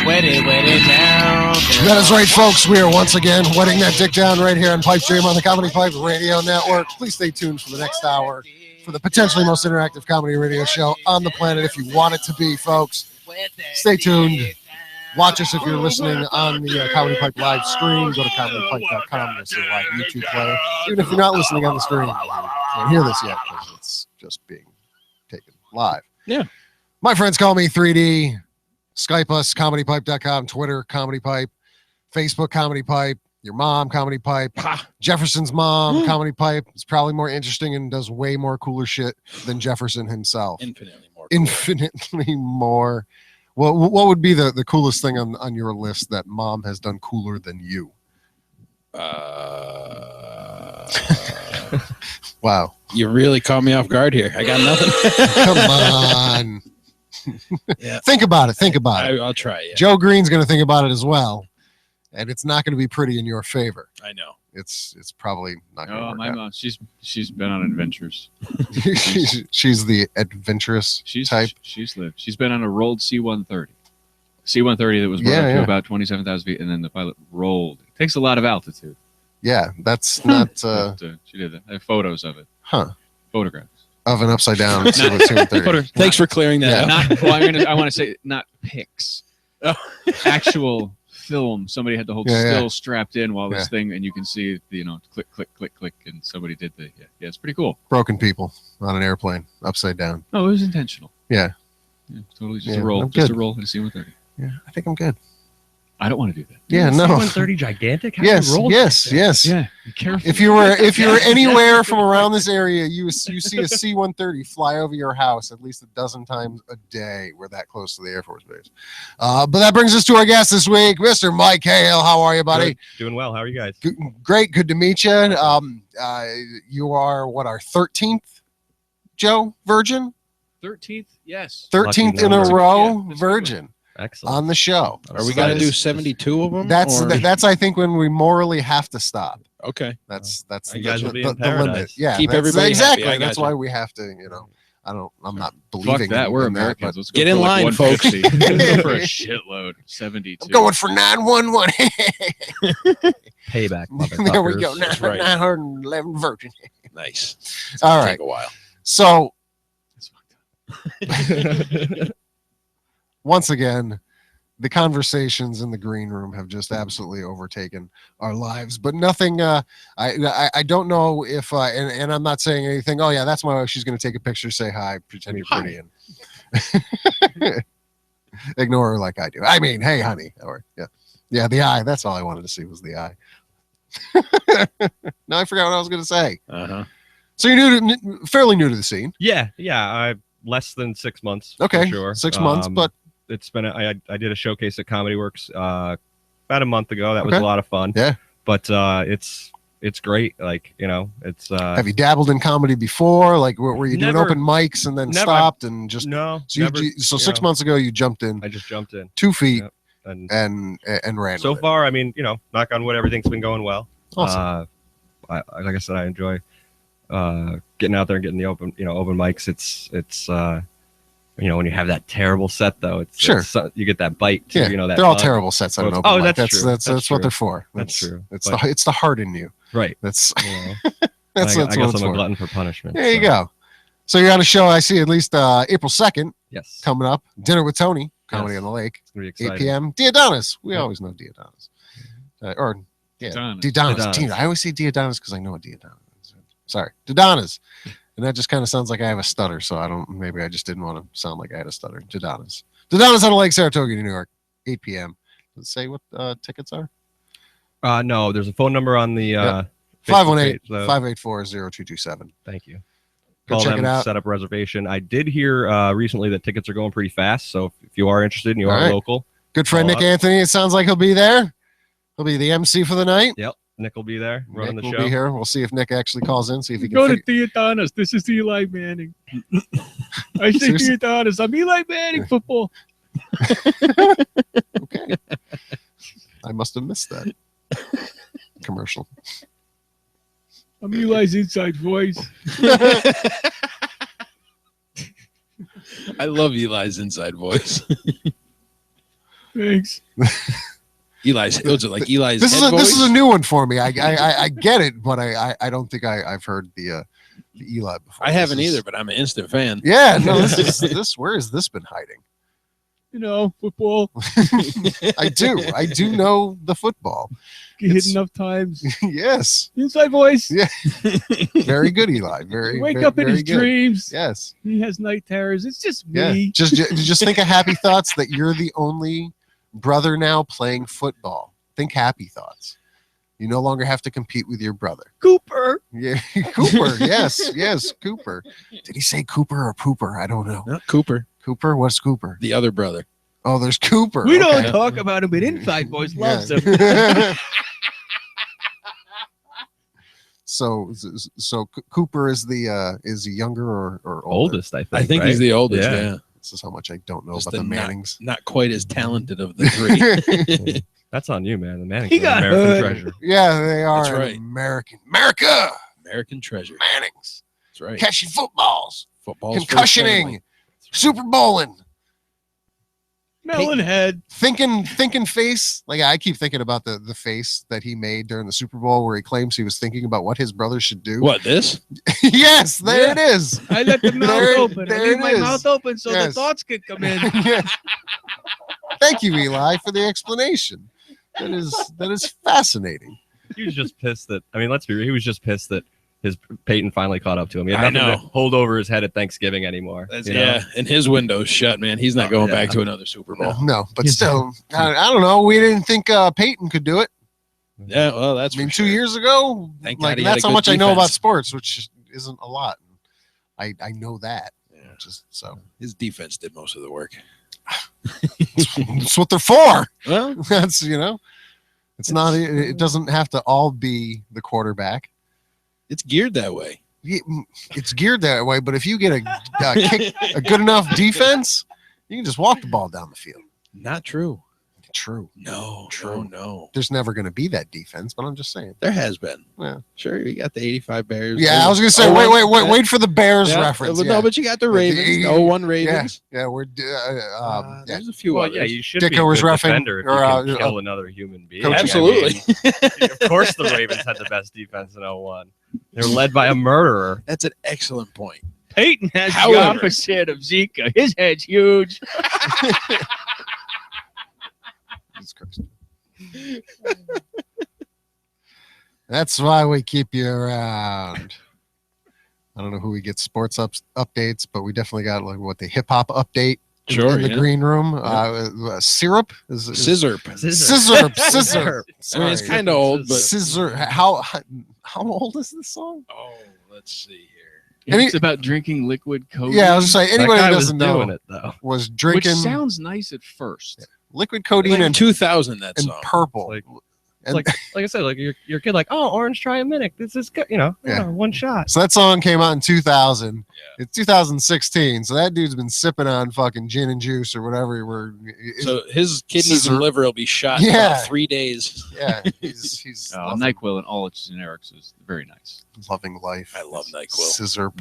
Wet it down. That is right, folks. We are once again wetting that dick down right here on Pipedream on the Comedypipe Radio Network. Please stay tuned for the next hour for the potentially most interactive comedy radio show on the planet if you want it to be, folks. Stay tuned. Watch us if you're listening on the Comedypipe live stream. Go to comedypipe.com. You'll see a live YouTube player. Even if you're not listening on the stream, you can't hear this yet because it's just being taken live. Yeah. My friends call me 3D. Skype us, comedypipe.com, Twitter, Comedypipe, Facebook, Comedypipe, your mom, Comedypipe, Jefferson's mom, Comedypipe. It's probably more interesting and does way more cooler shit than Jefferson himself. Infinitely more. Well, what would be the coolest thing on your list that mom has done cooler than you? Wow. You really caught me off guard here. I got nothing. Come on. Yeah. Think about it. I'll try. Yeah. Joe Green's going to think about it as well, and it's not going to be pretty in your favor. I know. It's probably not going to work my out. mom, she's been on adventures. she's the adventurous type. She's been on a rolled C-130. C-130 that was brought up to about 27,000 feet, and then the pilot rolled. It takes a lot of altitude. Yeah, that's not. She did that. I have photos of it. Huh? Photographs of an upside down C-130. Thanks for clearing that up. I want to say not pics. Actual film. Somebody had to hold still strapped in while this thing, and you can see click, click, click, click, and somebody did the it's pretty cool. Broken people on an airplane upside down. Oh, it was intentional. Yeah, totally just a roll. I'm Just good. a roll at a C-130. Yeah, I think I'm good. I don't want to do that. Yeah, no. C-130 gigantic? How yes. Yeah, be careful. If you were anywhere from around this area, you see a C-130 fly over your house at least a dozen times a day. We're that close to the Air Force Base. But that brings us to our guest this week, Mr. Mike Cahill. How are you, buddy? Good. Doing well. How are you guys? Great. Good to meet you. You are our 13th, Joe, virgin? 13th? Yes. 13th in a row, virgin. Excellent. On the show. Are we going to do 72 of them? That's I think when we morally have to stop. Okay. That's you guys will be in the limit. Yeah. Keep everybody exactly. happy. That's why we have to, I'm not believing Fuck that. We're in Americans. That, Let's go get in line, folks. Let's go for a shitload. 72. I'm going for 911. Payback. There we go. That's right. 911 virgin. Nice. All right. Take a while. So It's fucked up. once again, the conversations in the green room have just absolutely overtaken our lives, but nothing. I don't know if, and I'm not saying anything. Oh yeah, that's my wife. She's going to take a picture, say hi, pretend you're pretty, and ignore her like I do. I mean, hey, honey, or yeah, the eye. That's all I wanted to see was the eye. Now I forgot what I was going to say. So you're fairly new to the scene. Yeah. I less than 6 months. Okay, for sure. 6 months, but. It's been I did a showcase at Comedy Works about a month ago. That was a lot of fun. Yeah. But it's great. Like, it's have you dabbled in comedy before? Like were you doing open mics and then stopped and just no. So 6 months ago you jumped in. I just jumped in 2 feet and ran. So far, I mean, knock on wood, everything's been going well. Awesome. Like I said, I enjoy getting out there and getting the open mics. It's when you have that terrible set, though, it's you get that bite too. Yeah, that they're all terrible sets. I don't know. Oh, that's true. That's what they're for. That's true. It's the heart in you. Right. That's that's I guess I'm a glutton for punishment. There you go. So you're on a show. I see at least April 2nd. Yes. Coming up, Dinner with Tony, Comedy on the Lake, it's gonna be exciting. 8 p.m. Diodonis. We always know Diodonis. Diodonis. I always say Diodonis because I know what Diodonis is. Sorry, Diodonis. And that just kind of sounds like I have a stutter, so maybe I just didn't want to sound like I had a stutter. Diodonis on the Lake, Saratoga, New York, 8 p.m. Does it say what tickets are? No, there's a phone number on the 518-584-0227. Thank you. Go check it out. Set up a reservation. I did hear recently that tickets are going pretty fast, so if you are interested and you are local. Good friend Nick Anthony, it sounds like he'll be there. He'll be the MC for the night. Yep. Nick will be there running the show. Nick will be here. We'll see if Nick actually calls in. See if he can go to Diodonis. This is Eli Manning. I say Diodonis. I'm Eli Manning football. Okay. I must have missed that commercial. I'm Eli's inside voice. I love Eli's inside voice. Thanks. Eli's. Was it like Eli's? This head is a voice? new one for me. I get it, but I don't think I've heard the Eli before. I haven't either, but I'm an instant fan. Yeah, no, this. Where has this been hiding? You know, football. I do know the football. Get hit enough times. Yes. Inside voice. Yeah. Very good, Eli. Wake up in his dreams. Yes. He has night terrors. It's just Yeah. me. Just think of happy thoughts that you're the only brother now playing football. Think happy thoughts. You no longer have to compete with your brother. Cooper. Yeah, Cooper. Yes, Cooper. Did he say Cooper or Pooper? I don't know. Not Cooper. Cooper? What's Cooper? The other brother. Oh, there's Cooper. We Okay. don't talk about him, but Inside Voice loves him. So Cooper is the younger or older? Oldest, I think. I think he's the oldest. Yeah. This is how much I don't know Just about the Mannings. Not quite as talented of the three. That's on you, man. The Mannings He are got American hood. treasure. Yeah, they are. That's right. America. American treasure. Mannings. That's right. Catching footballs. Football's Concussioning. Super Bowling. Melon head. Thinking face. Like I keep thinking about the face that he made during the Super Bowl where he claims he was thinking about what his brother should do. What, this? Yes, there it is. I let the mouth open. I there leave it my is. mouth open so the Yes. thoughts could come in. Yes. Thank you, Eli, for the explanation. That is fascinating. He was just pissed that. I mean, let's be real. He was just pissed that his Peyton finally caught up to him. He had I nothing know. to hold over his head at Thanksgiving anymore. you know? Yeah, and his window's shut, man. He's not going back to another Super Bowl. No, but still, I don't know. We didn't think Peyton could do it. Yeah, well, that's. I mean, for 2 sure. years ago, Thank like God he had that's a how good much I know about defense. sports, which isn't a lot. I know that. Yeah. Just so His defense did most of the work. that's what they're for. Well, That's it's not. It doesn't have to all be the quarterback. it's geared that way. It's geared that way, but if you get a good enough defense, you can just walk the ball down the field. Not true. True. No, True. no. There's never going to be that defense, but I'm just saying. There has been. Yeah. Sure, you got the 85 Bears. Yeah, I was going to say, Oh, wait for the Bears yeah, reference. No, but you got the Ravens. 01 Ravens. Yeah, we're There's a few Well, others. yeah, you should Dicko be a was good reffing, defender if you or, can kill another human being. Coach- Absolutely. I mean, of course, the Ravens had the best defense in 01. They were led by a murderer. That's an excellent point. Peyton has the However- opposite of Zika. His head's huge. Jesus Christ. That's why we keep you around. I don't know who we get sports updates, but we definitely got the hip hop update Sure, in the yeah. green room. Syrup is Scissor. scissor. I mean, it's kind of old, but Scissor. How old is this song? let's see here. Any- It's about drinking liquid codeine. Yeah, I was just saying. Anybody That who guy was doesn't know doing it though. was which drinking sounds nice at first. liquid codeine Like and 2000, that and song. purple. Like- And- like I said, like your kid, like, oh, orange, try a minute. This is good, Yeah. one shot. So that song came out in 2000. It's 2016. So that dude's been sipping on fucking gin and juice or whatever. So his kidneys Scissor. and liver will be shot in Yeah. about 3 days. yeah, he's loving, NyQuil and all its generics is very nice. loving life. I love NyQuil. Scissor.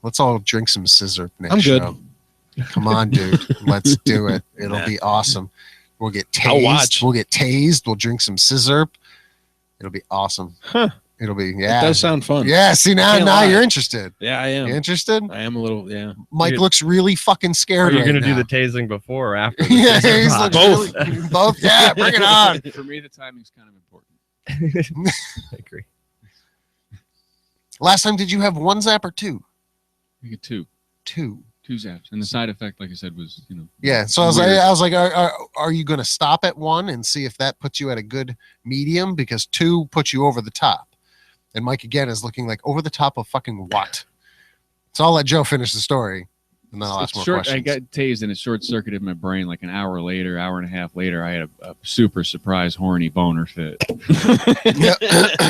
Let's all drink some scissor next I'm good. show. Come on, dude. Let's do it. It'll Nah. be awesome. We'll get I'll tased. watch. We'll get tased. We'll drink some scissor. It'll be awesome. Huh. It'll be It does sound fun. Yeah, see now Can't lie. you're interested. Yeah, I You am. interested? I am a little, yeah. Mike You- looks really fucking Are scared you right going to do now. the tasing before or after? the Yeah, scissor he's pot? looks Both. really- both. Yeah, bring it on. For me, the timing's kind of important. I agree. Last time, did you have one zap or two? We get two Two. zaps, and the side effect, like I said, was Yeah. So weird. I was like, are you going to stop at one and see if that puts you at a good medium? Because two puts you over the top. And Mike again is looking like over the top of fucking what? So I'll let Joe finish the story, and then I'll ask more questions. I got tased and it short circuited my brain. Like an hour and a half later, I had a super surprise horny boner fit. Yeah.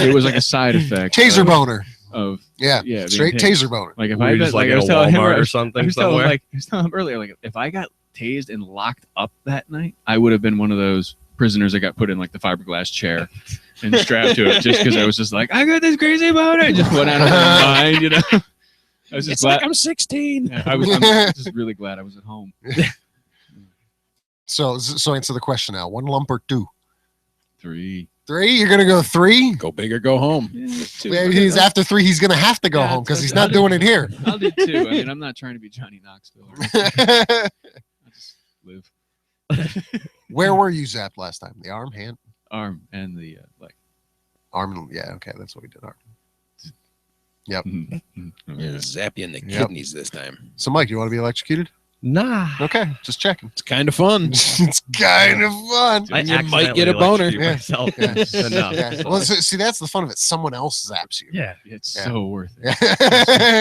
It was like a side effect. Taser boner. Of Yeah. yeah, being Straight tased. taser boner. Like if Were I you got, just like I at was a telling him, Walmart or I something was telling him, somewhere? like I was telling him earlier, like if I got tased and locked up that night, I would have been one of those prisoners that got put in like the fiberglass chair and strapped to it just because I was just like, I got this crazy boner. I just went out of my mind, was just It's glad like I'm 16. yeah, I'm just really glad I was at home. So answer the question now. 1 lump or 2? 3. 3? You're gonna go 3? Go big or go home. Yeah, 2. Maybe he's after 3. He's gonna have to go home because he's not doing it here. I'll do 2. I mean, I'm not trying to be Johnny Knoxville. I'll just live. Where were you zapped last time? The arm, hand, Arm and the leg. arm. Yeah, okay, that's what we did. Arm. Yep. Yeah, zap you in the Yep. kidneys this time. So, Mike, you want to be electrocuted? Nah. Okay, just checking. It's kind of fun. It's kind of fun. I You might get a boner. Myself. Yeah. Enough. Yeah. Well, see, that's the fun of it. Someone else zaps you. Yeah. It's Yeah. so worth it.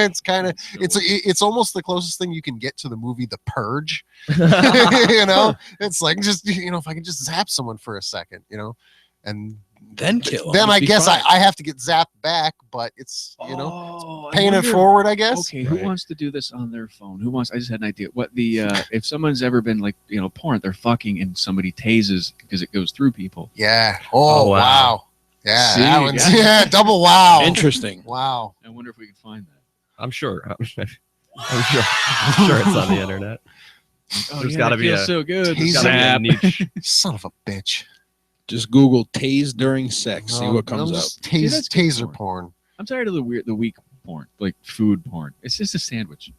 It's kind of So it's worth it. it's almost the closest thing you can get to the movie The Purge. You know, it's like just if I can just zap someone for a second, and Then kill. then him. I Be guess fine. I have to get zapped back, but it's Oh, I paying it wonder- forward, I guess. Okay, who wants to do this on their phone? Who wants? I just had an idea. What the if someone's ever been like porn, they're fucking and somebody tases because it goes through people. Yeah. Oh, Oh, wow. wow. Yeah. See, that you one's got it. yeah. Double wow. Interesting. Wow. I wonder if we can find that. I'm sure. I'm sure it's on the internet. There's gotta be feels a- so good. He's Gotta be a Zap. niche. Son of a bitch. Just Google tase during sex. See what comes up. just See, that's good taser porn. I'm tired of the weak porn, like food porn. It's just a sandwich.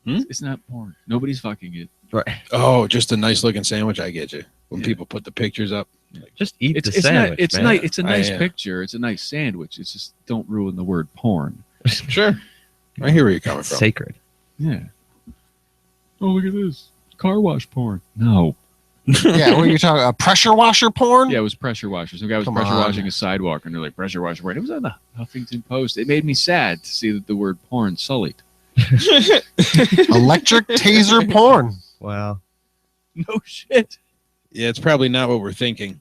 It's not porn. Nobody's fucking it. Right. Oh, just a nice looking sandwich. I get you. When Yeah. people put the pictures up. Just eat It's the sandwich, It's man. nice. It's a nice I, picture. It's a nice sandwich. It's just don't ruin the word porn. Sure. I hear where you're coming from. Sacred. Yeah. Oh, look at this car wash porn. No. Yeah, what are you talking about? Pressure washer porn? Yeah, it was pressure washer. Some guy was Come pressure on. washing a sidewalk, and they're like pressure washer porn. It was on the Huffington Post. It made me sad to see that the word porn sullied. Electric taser porn. Wow. No shit. Yeah, it's probably not what we're thinking.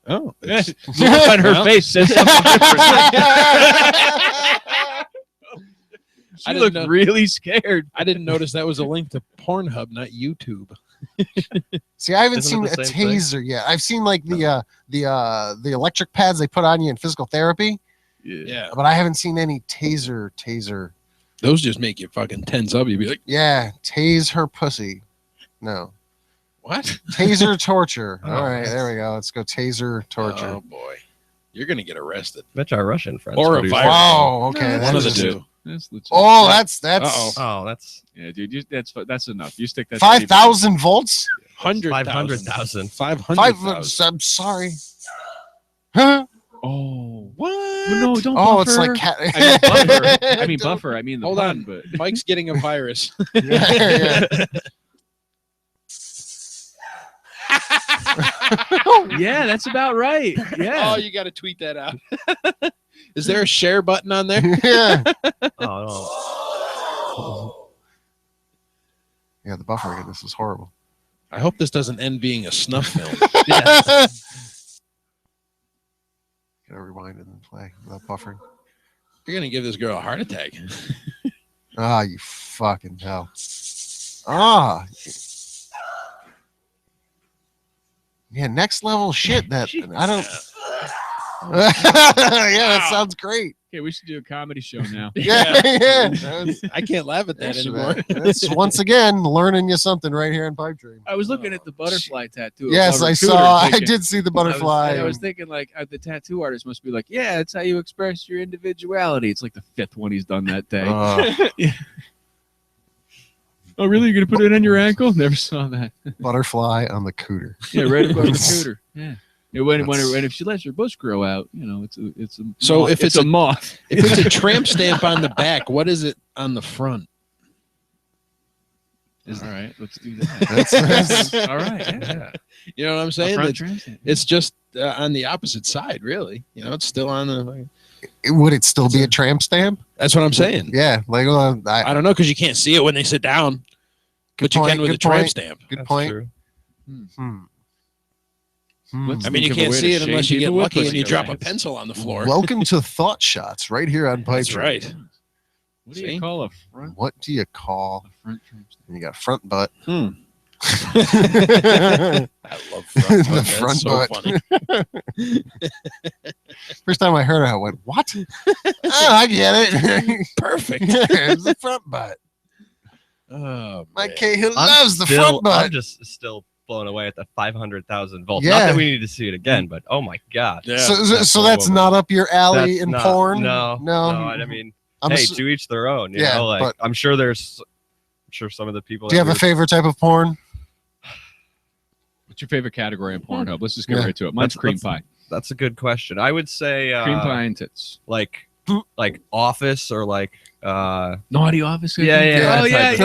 Oh, it's, The look on her Well. face says something different. She I didn't looked know- really scared. I didn't notice that was a link to Pornhub, not YouTube. See, I haven't Isn't seen it a the same thing? taser yet. I've seen like the electric pads they put on you in physical therapy, Yeah, but I haven't seen any taser. those just make you fucking tense up. You'd be like, Yeah, tase her pussy. No. what? Taser torture. Oh, All right, that's- there we go. Let's go taser torture. Oh boy, you're gonna get arrested. Bet our Russian friends. Or a produce- virus. Wow, okay. No, One that's of the just- two. That's legit. Oh, that's Uh-oh. Oh, that's Yeah, dude, that's enough. You stick that. 5,000 volts? 500,000. 500,000. 500,000. I'm sorry. Huh? Oh, What? no! Don't. Oh, buffer. it's like cat. I mean buffer. I mean buffer. I mean the Hold pun, on. but Mike's getting a virus. Yeah. yeah, that's about right. Yeah. Oh, you got to tweet that out. Is there a share button on there? Yeah. Oh, Yeah, the buffering of this is horrible. I hope this doesn't end being a snuff film. Gotta rewind and then play without buffering. You're gonna give this girl a heart attack. Ah, you fucking hell. Ah. Yeah, next level shit that I don't. Yeah, that sounds great. Okay, we should do a comedy show now. Yeah, yeah. That's, I can't laugh at that anymore. that's once again learning you something right here in Pipedream. I was looking at the butterfly tattoo. Yes, above her I cooter saw. I thinking- did see the butterfly. I was thinking like the tattoo artist must be like, yeah, it's how you express your individuality. It's like the 5th one he's done that day. Oh, really? You're gonna put it on your ankle? Never saw that. Butterfly on the cooter. Yeah, right above the cooter. Yeah. And when if she lets her bush grow out, it's a So moth. if it's a moth. If it's a tramp stamp on the back, what is it on the front? All right, let's do that. That's- All right, yeah. You know what I'm A saying? front It's, tramp stamp. it's just on the opposite side, really. It's still on the. Would it still be a tramp stamp? That's what I'm saying. Yeah, like I don't know because you can't see it when they sit down, but you point, can with a good tramp point. stamp. Good that's point. true. Let's I mean, you think of a can't way see to it unless you shade get the whip lucky and pussy you drop a around. pencil on the floor. Welcome to Thought Shots right here on Pipedream. That's right. What do you See? call a front What do you call? tramp stamp? You got front butt. I love front butt. The front so butt. funny. First time I heard it, I went, "What? Oh, I get it. Perfect. It's the front butt." Oh, My man. Cahill loves the front butt. I'm just still blown away at the 500,000 volts. Yeah. Not that we need to see it again, but oh my god. Yeah. So that's not up your alley in porn. No. I mean, hey, to each their own. You know, like, but I'm sure some of the people. Do you have a favorite type of porn? What's your favorite category in Pornhut? Let's just get right to it. Mine's cream pie. That's a good question. I would say cream pie and tits. Like Office or like Naughty Office. Yeah. Oh yeah.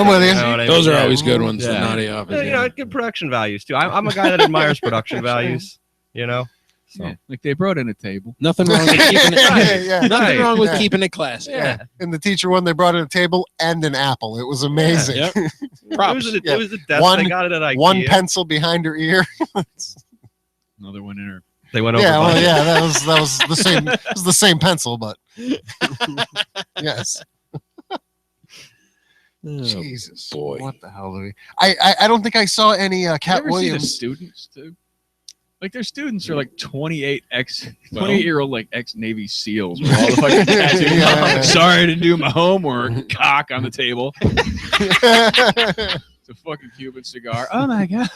Those are always good ones. The Naughty Office. You know, good production values too. I'm a guy that admires production values. You know. So. Yeah, like they brought in a table. Nothing wrong with keeping it. Nothing wrong with keeping it classy. Yeah. And the teacher one, they brought in a table and an apple. It was amazing. Yeah. Yep. Props. It was a desk. They got it at IKEA. One pencil behind her ear. Another one in her. They went over. Yeah, well, yeah, that was the same. It was the same pencil, but yes. Jesus, boy, what the hell? I don't think I saw any Cat Williams. See the students too. Like their students are like 28-year-old like ex-Navy SEALs with all the fucking tattoos. Yeah. Sorry to do my homework. Cock on the table. It's a fucking Cuban cigar. Oh my god.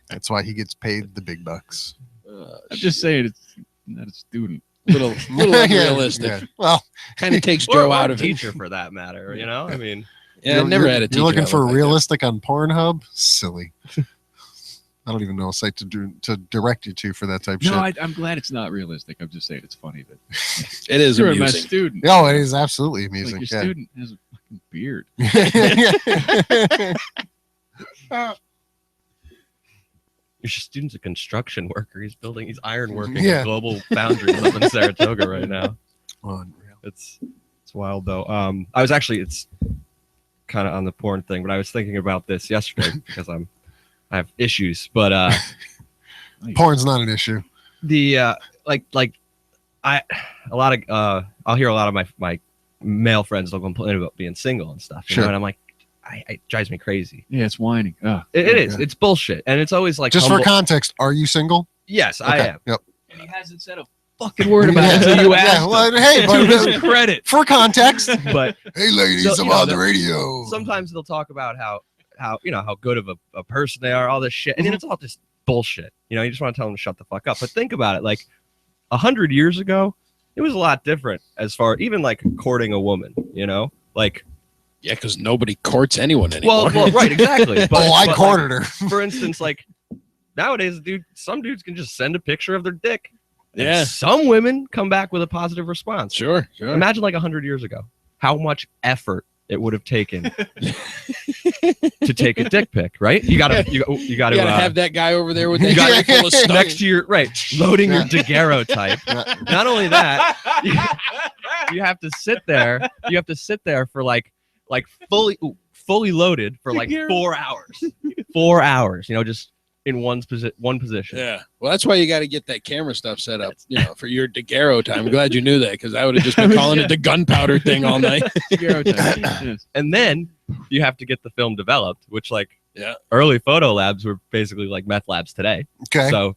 That's why he gets paid the big bucks. I'm just saying it's not a student. Little unrealistic. Yeah. Well, kind of takes Joe out of teacher for that matter. You know, I mean, yeah, never had a teacher. You're looking for realistic on Pornhub? Silly. I don't even know a site to direct you to for that type of shit. No, I'm glad it's not realistic. I'm just saying it's funny that it is you're amusing. a student. No, it is absolutely amusing. Like your student has a fucking beard. Your student's a construction worker. He's ironworking at Global Foundries up in Saratoga right now. Unreal. It's wild though. It's kind of on the porn thing, but I was thinking about this yesterday because I have issues, but porn's not an issue. The I'll hear a lot of my male friends will complain about being single and stuff. You know? And I'm like, it drives me crazy. Yeah, it's whining. Oh, it is. It's bullshit, and it's always like. Just for context, are you single? Yes, I am. Yep. And he hasn't said a fucking word about it until you asked. Yeah, well, hey, but to his credit. For context, but hey, ladies, I'm on the radio. Sometimes they'll talk about how good of a person they are, all this shit, and then it's all just bullshit. You know, you just want to tell them to shut the fuck up. But think about it, like 100 years ago, it was a lot different as far even like courting a woman. You know, like. Yeah, because nobody courts anyone anymore. Well, right, exactly. But, I courted her. For instance, like nowadays, some dudes can just send a picture of their dick. Yeah. Some women come back with a positive response. Sure. Imagine like 100 years ago, how much effort it would have taken to take a dick pic, right? You gotta have that guy over there with that guy full of stuff next to your loading your daguerreotype. Not only that, you have to sit there. You have to sit there for like fully loaded for like 4 hours. 4 hours, you know, just in one position. Yeah. Well, that's why you got to get that camera stuff set up, you know, for your daguerreotype. I'm glad you knew that because I would have just been calling it the gunpowder thing all night. And then you have to get the film developed, which early photo labs were basically like meth labs today. Okay. So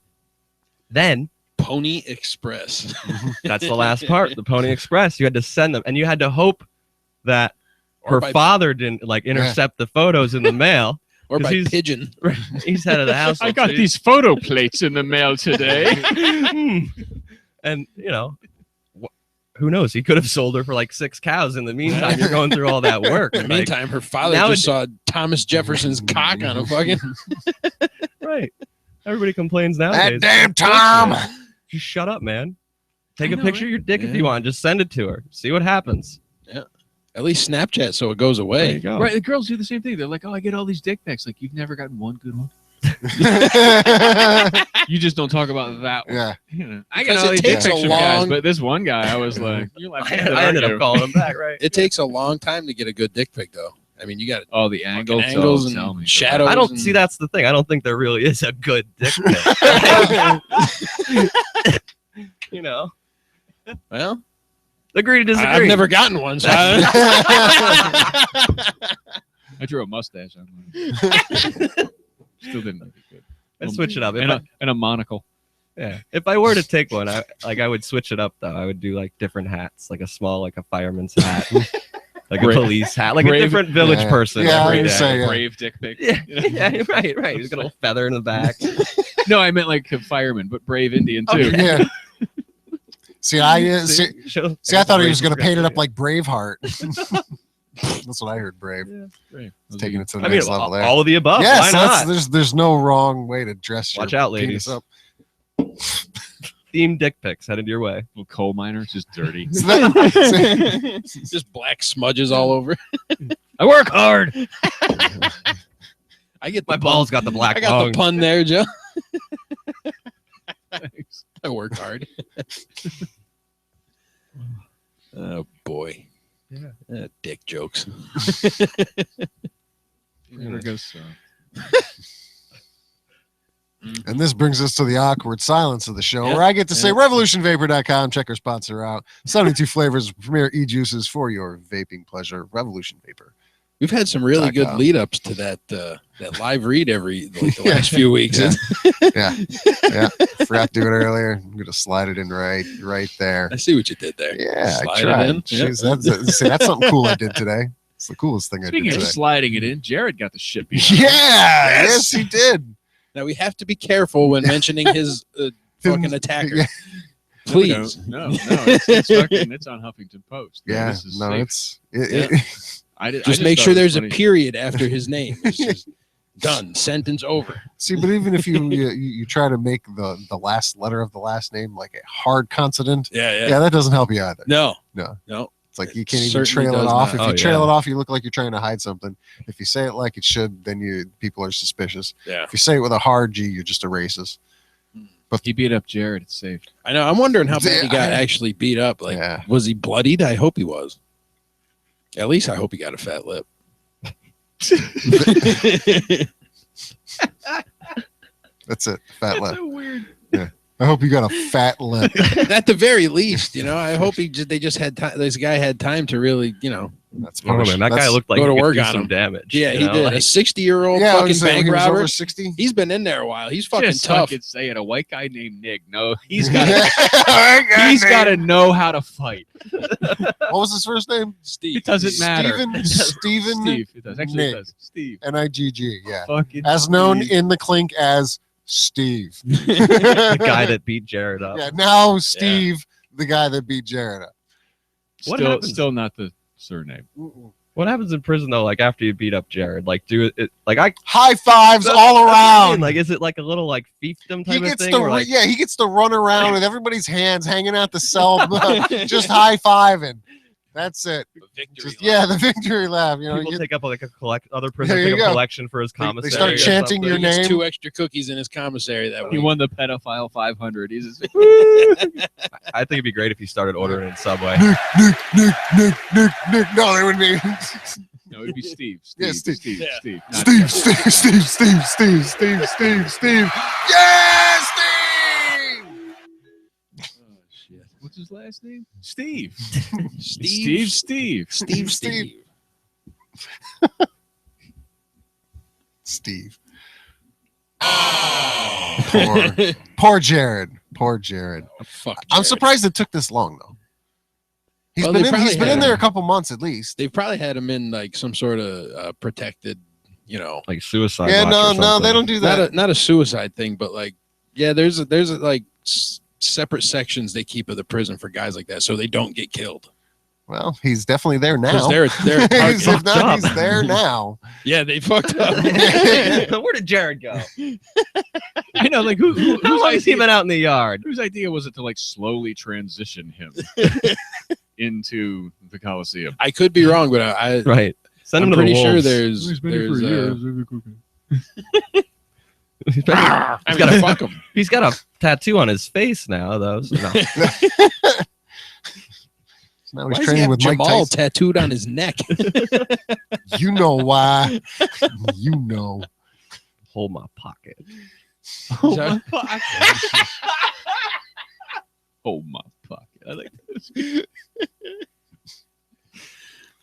then Pony Express. That's the last part. The Pony Express. You had to send them, and you had to hope that her father didn't intercept the photos in the mail. Or by pigeon. He's head of the house. I got these photo plates in the mail today. And, you know, who knows? He could have sold her for like 6 cows in the meantime. You're going through all that work. In the meantime, her father just saw Thomas Jefferson's cock on a fucking... Right. Everybody complains nowadays. That damn Tom! Just shut up, man. Take a picture of your dick if you want. Just send it to her. See what happens. Yeah. At least Snapchat so it goes away. There you go. Right, the girls do the same thing. They're like, oh, I get all these dick pics. Like, you've never gotten one good one. You just don't talk about that one. Yeah. You know, I get all these dick pics from guys, but this one guy, I was like, I ended up calling him back, right? It takes a long time to get a good dick pic, though. I mean, you got all the angles and shadows. I don't see. That's the thing. I don't think there really is a good dick pic. You know. Well, agree to disagree. I've never gotten one. So I drew a mustache on mine. Still didn't look good. I'd switch it up. And a monocle. Yeah. If I were to take one, I would switch it up though. I would do like different hats, like a small, like a fireman's hat, like a police hat, like a different village person. Yeah, every I would day. say, Brave dick pic. Yeah, yeah, right. He's got a little feather in the back. No, I meant like a fireman, but brave Indian too. Yeah. See, I thought he was going to paint it up like Braveheart. That's what I heard. Brave. Yeah, brave. Taking it to the next level there. All of the above. Yeah, Why so not? there's no wrong way to dress. Watch your out, penis ladies. up. Themed dick pics headed your way. Little coal miner, just dirty. So that- Just black smudges all over. I work hard. I get My balls got the black I got lung. the pun there, Joe. I work hard. Oh boy. Yeah. Dick jokes. Never goes so. And this brings us to the awkward silence of the show, Yeah. where I get to say revolutionvapor.com. Check our sponsor out. 72 flavors of premier e-juices for your vaping pleasure. Revolution Vapor. We've had some really good .com. lead ups to that live read the last few weeks. Yeah. Yeah. Forgot to do it earlier. I'm going to slide it in right there. I see what you did there. Yeah, I Slide tried. it in. Jeez, that's something cool I did today. It's the coolest thing Speaking I did of today. sliding it in, Jared got the shit beat. Yeah, yes, he did. Now we have to be careful when mentioning his fucking attacker. Yeah. Please. No, it's on Huffington Post. Yeah, This is no, safe. it's just just make thought sure it was there's funny. a period after his name. It's just done. Sentence over. See, but even if you try to make the last letter of the last name like a hard consonant, Yeah. that doesn't help you either. No. It's like you can't even Certainly trail it does off. not. If Oh, you trail yeah. it off, you look like you're trying to hide something. If you say it like it should, then people are suspicious. Yeah. If you say it with a hard G, you're just a racist. He beat up Jared. It's safe. I know. I'm wondering how bad he got actually beat up. Like, Yeah. was he bloodied? I hope he was. At least I hope he got a fat lip. That's it. Fat lip. so weird. I hope you got a fat lip. At the very least, I hope they just had time. This guy had time to really, That's Oh, man, that guy looked like go to he could work do on some him. damage. Yeah, you he know, did. like- A 60-year-old Yeah, I fucking was saying bank he was robber. over 60. He's been in there a while. He's fucking Just tough. fucking say it. A white guy named Nick. No, he's got to know how to fight. What was his first name? Steve. It doesn't matter. Steven Steve. It does. Actually, Nick. it does. Steve. N-I-G-G. Yeah. Fucking As known Steve. in the clink as Steve. the guy that beat Jared up. Yeah, now Steve, the guy that beat Jared up. What Still, happens? still not the surname. What happens in prison though? Like after you beat up Jared, like do it like I High fives that's- all that's what I mean. around. Like is it like a little like fiefdom He type of gets thing? to or, like, he gets to run around with everybody's hands hanging out the cell, just high fiving. That's it. Victory Just, lap. the victory laugh. people you- take up like a other There prisoners you take a go. collection for his They commissary. start or chanting something. your He gets name. 2 extra cookies in his commissary that He week. won the pedophile 500. He's just, I think it'd be great if he started ordering in Subway. Nick. No, it would be no, it'd be Steve. Yeah, Steve. Steve. Yeah. Steve. Steve. Yeah, Steve. Oh, shit. What's his last name? Steve. Steve. Steve. Steve. Poor Jared. Fuck. I'm Jared. surprised it took this long though. He's Well, been they in, probably he's been had in there a him. couple months at least. They've probably had him in like some sort of protected, Like suicide. Yeah, watch or no, they something. don't do that. not a suicide thing, but like, yeah, there's like separate sections they keep of the prison for guys like that, so they don't get killed. Well, he's definitely there now. Because they're He's, if fucked not, up. he's there now. yeah, they fucked up. Where did Jared go? I know, like, How whose long has he idea, been out in the yard? whose idea was it to, like, slowly transition him into the Coliseum? I could be wrong, but I Right. Send him I'm to the pretty sure wolves. there's He's been here for years. He's got I'm gonna fuck him. He's got a tattoo on his face now, though. So no. Now Why he's does he training have with Mike Jamal Tyson. tattooed on his neck? You know why? You know. Hold my pocket. Hold my pocket. Hold my pocket. I like this.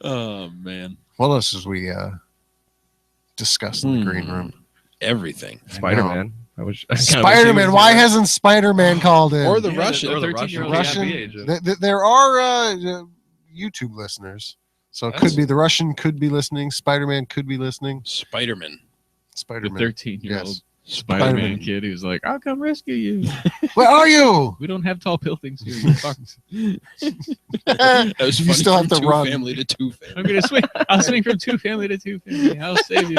Oh man. What else is we discussed in the green room? Everything. Spider-Man. Spider-Man. Why hasn't Spider-Man called in? Or the Russian. or the 13-year-old Russian. Russian. There are YouTube listeners, so it could be the Russian could be listening. Spider-Man could be listening. Spider-Man. The Spider-Man. 13-year-old Yes. Spider-Man kid who's like, I'll come rescue you. Where are you? We don't have tall buildings here. You fucks. That was You funny still have from to run. Family to two family. I'm gonna swing. I'll swing from 2 family to 2 family. I'll save you.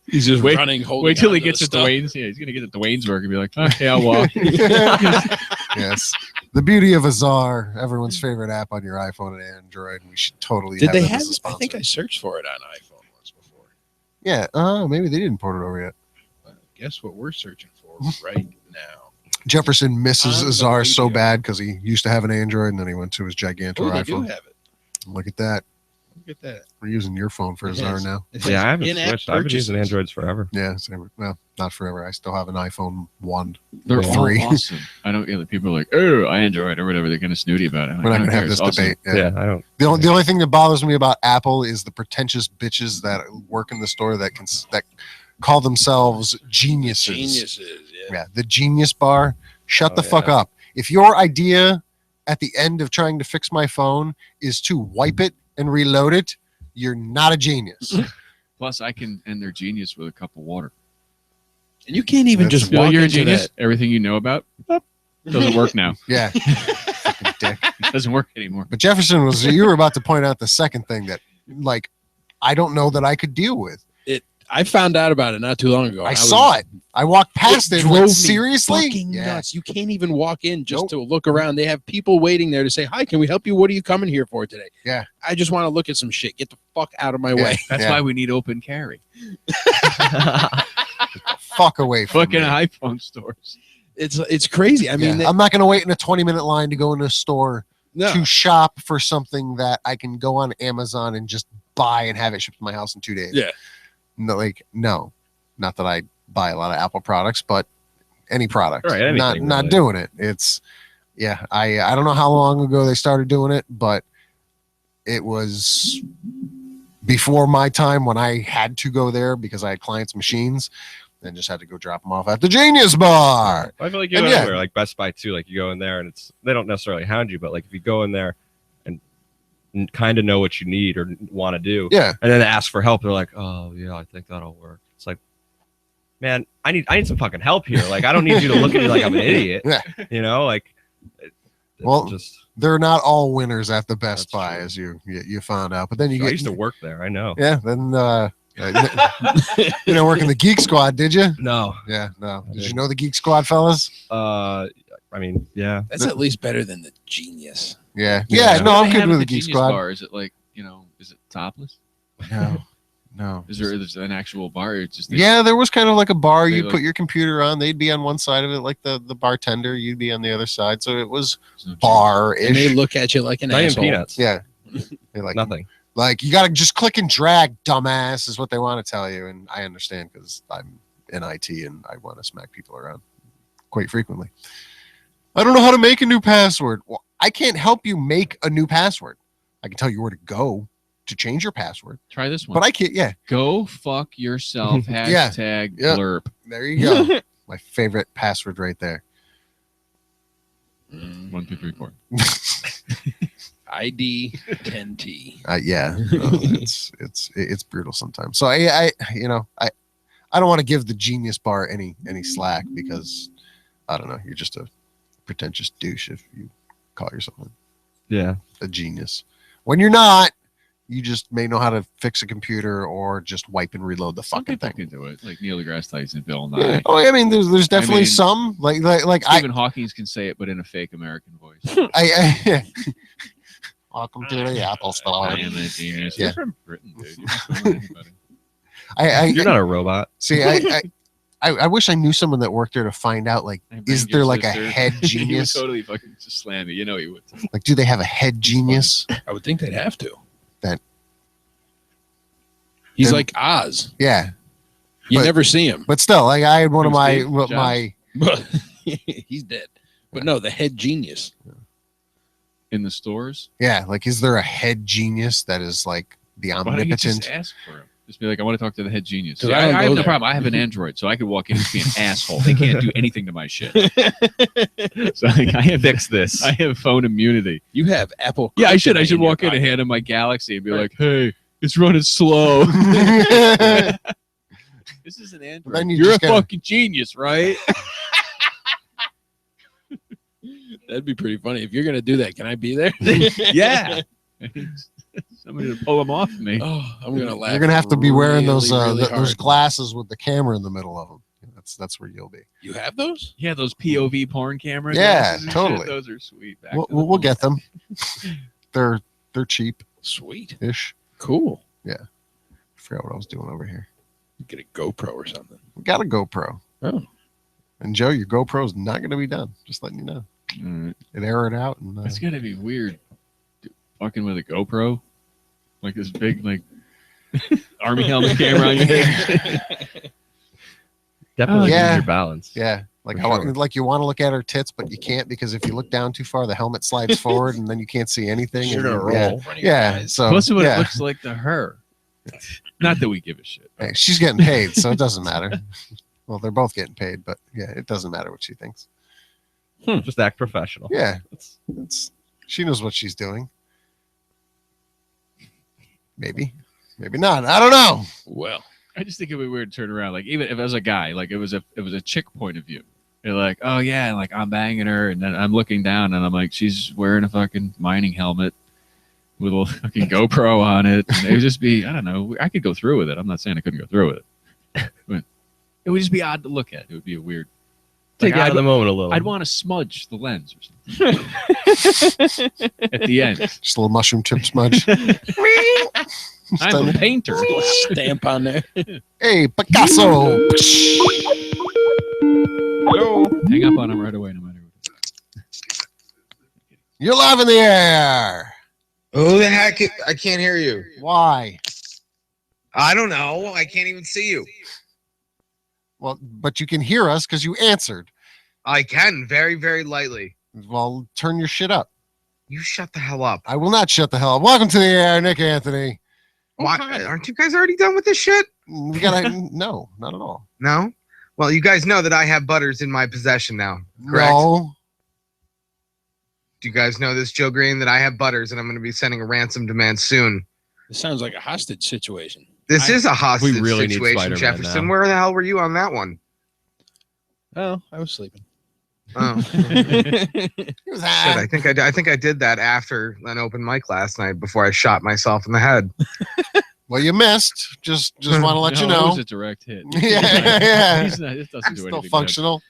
He's just running. Wait till he gets to Dwayne's. Yeah, he's gonna get to Dwayne's work and be like, okay, I'll walk. Yes. The beauty of Azar, everyone's favorite app on your iPhone and Android. We should totally. Did have they that have? as a I sponsor. think I searched for it on iPhone once before. Yeah. Maybe they didn't port it over yet. Well, guess what we're searching for right now? Jefferson misses On the Azar so radio. bad because he used to have an Android and then he went to his gigantic Oh, they do iPhone. have it. Look at that. Look at that. We're using your phone for It Azar has- now. it Yeah, I has haven't in-app switched. I've been using purchases. Androids forever. Yeah. Same. Well, not forever. I still have an iPhone 1. They're Or all 3. awesome. I don't get that people are like, oh, I Android or whatever. They're kind of snooty about it. I'm We're like, not I going to don't have care. this It's awesome. debate. Yeah. I don't. The only thing that bothers me about Apple is the pretentious bitches that work in the store that call themselves geniuses. Geniuses. Yeah. Yeah, the Genius Bar. Shut Oh, the fuck yeah. up. If your idea at the end of trying to fix my phone is to wipe it and reload it, you're not a genius. Plus, I can end their genius with a cup of water. And you can't even That's- just Feel walk you're a into genius. that. Everything you know about doesn't work now. Yeah. Fucking dick. Doesn't work anymore. But Jefferson you were about to point out the second thing that, like, I don't know that I could deal with. I found out about it not too long ago. I saw it. I walked past it. drove Went, me seriously? fucking Yeah. nuts. You can't even walk in just Nope. to look around. They have people waiting there to say, "Hi, can we help you? What are you coming here for today?" Yeah. I just want to look at some shit. Get the fuck out of my Yeah. way. That's Yeah. why we need open carry. Fuck away from Fucking me. iPhone stores. It's crazy. I mean, Yeah. I'm not going to wait in a 20-minute line to go in a store no. to shop for something that I can go on Amazon and just buy and have it shipped to my house in 2 days. Yeah. No, not that I buy a lot of Apple products, but any product. Right, anything, not really. doing it. It's I don't know how long ago they started doing it, but it was before my time when I had to go there because I had clients' machines and just had to go drop them off at the Genius Bar. I feel like you And go yeah. anywhere, like Best Buy too. Like you go in there and they don't necessarily hound you, but like if you go in there and kind of know what you need or want to do, Yeah. and then ask for help, they're like, "Oh yeah, I think that'll work." It's like, man, I need some fucking help here. Like I don't need you to look at me like I'm an idiot. Yeah. You know, like. It's Well, just They're not all winners at the Best That's Buy, true. as you found out. But then you I get used to work there. I know. yeah. Then you know, working the Geek Squad, did you? No. Yeah, no. Did you didn't. know the Geek Squad, fellas? I mean, yeah. That's at least better than the Genius. Yeah, Yeah. yeah. No, What do I'm they good have with at the the Geek Genius Squad. Bar? Is it like, is it topless? No. Is there an actual bar? Or it's just Yeah, there was kind of like a bar. They You like- put your computer on. They'd be on one side of it, like the bartender. You'd be on the other side. So it was there's no bar-ish. And they look at you like an Not even asshole. peanuts. Yeah. They're like, Nothing. like you got to just click and drag, dumbass, is what they want to tell you. And I understand because I'm in IT and I want to smack people around quite frequently. I don't know how to make a new password. Well, I can't help you make a new password. I can tell you where to go to change your password, Try this one. but I can't. Yeah, Go fuck yourself. Yeah. Hashtag Yeah. blurb. there you go. My favorite password right there. 1, 2, 3, 4. ID 10T. Yeah, no, it's brutal sometimes. So I don't want to give the Genius Bar any slack because I don't know. You're just a pretentious douche if you call yourself Yeah. a genius when you're not. You just may know how to fix a computer or just wipe and reload the Some fucking people thing. can do it, like Neil deGrasse Tyson, Bill Nye. Yeah. Oh, I mean, there's definitely mean, some like I Stephen Hawking can say it, but in a fake American voice. welcome to the Apple Store. I am a genius. Yeah. You're from Britain, dude. You don't know anybody. I You're not a robot. see. I wish I knew someone that worked there to find out. Like, I banged is your there like a sister. head He would genius? totally fucking just slam me. You know he would. Like, do they have a head genius? I would think they'd have to. That- He's Then- like Oz. Yeah, You But- never see him. but still, like I had one of From my Steve my But he's dead. But no, the head genius. In the stores, yeah. Like, is there a head genius that is like the Why don't you just omnipotent. ask for him? Just be like, I want to talk to the head genius. 'Cause See, I don't I go have no there. problem. I have an Android, so I could walk in and be an asshole. They can't do anything to my shit. So like, I have Fix this. I have phone immunity. You have Apple. Yeah, I should kryptonite walk your in and pocket. hand him my Galaxy and be like, hey, it's running slow. This is an Android. Then you You're a just gotta- fucking genius, right? That'd be pretty funny. If you're gonna do that, can I be there? Yeah. Somebody to pull him off me. Oh, I'm gonna laugh. You're gonna have to be wearing those really those hard. glasses with the camera in the middle of them. That's where you'll be. You have those? Yeah, those POV porn cameras. Yeah, glasses and totally. shit, those are sweet. Back We'll, to the we'll get phone. them. They're cheap-ish. Sweet. I Cool. forgot what I was doing over here. Get a GoPro or something. We got a GoPro. Oh. And Joe, your GoPro is not going to be done. Just letting you know. All right. It air it out and That's gotta be weird. Fucking with a GoPro, like this big like army helmet camera on your head. Definitely Yeah. lose your balance. yeah, like For how sure. like you want to look at her tits, but you can't because if you look down too far, the helmet slides forward and then you can't see anything. You're and- gonna yeah. roll. in front of your Yeah. eyes. So Plus, what yeah. it looks like to her. Not that we give a shit. Hey, she's getting paid, so it doesn't matter. Well, they're both getting paid, but yeah, it doesn't matter what she thinks. Just act professional. Yeah, it's she knows what she's doing. Maybe not. I don't know. Well, I just think it'd be weird to turn around. Like even if as a guy, like it was a chick point of view. You're like, oh yeah, like I'm banging her, and then I'm looking down, and I'm like, she's wearing a fucking mining helmet with a little fucking GoPro on it. And it would just be, I don't know. I could go through with it. I'm not saying I couldn't go through with it, but it would just be odd to look at. It would be a weird. Take you out of the moment a little. I'd want to smudge the lens or something at the end. Just a little mushroom tip smudge. I'm a painter. stamp on there. Hey, Picasso. Hang up on him right away, no matter what. You're live in the air. Who the heck? I can't hear you. Why? I don't know. I can't even see you. Well, but you can hear us because you answered. I can very, very lightly. Well, turn your shit up. You shut the hell up. I will not shut the hell up. Welcome to the air, Nick Anthony. Why, aren't you guys already done with this shit? We gotta no, not at all. No? Well, you guys know that I have butters in my possession now, correct? No. Do you guys know this, Joe Green, that I have butters and I'm going to be sending a ransom demand soon? This sounds like a hostage situation. This is a hostage really need situation, Spider-Man Jefferson. now. Where the hell were you on that one? Oh, I was sleeping. Oh, He was shit, I think I did that after an open mic last night before I shot myself in the head. Well, you missed. Just want to let you It know. was a direct hit. Yeah. He's not, it doesn't I'm do still anything. functional.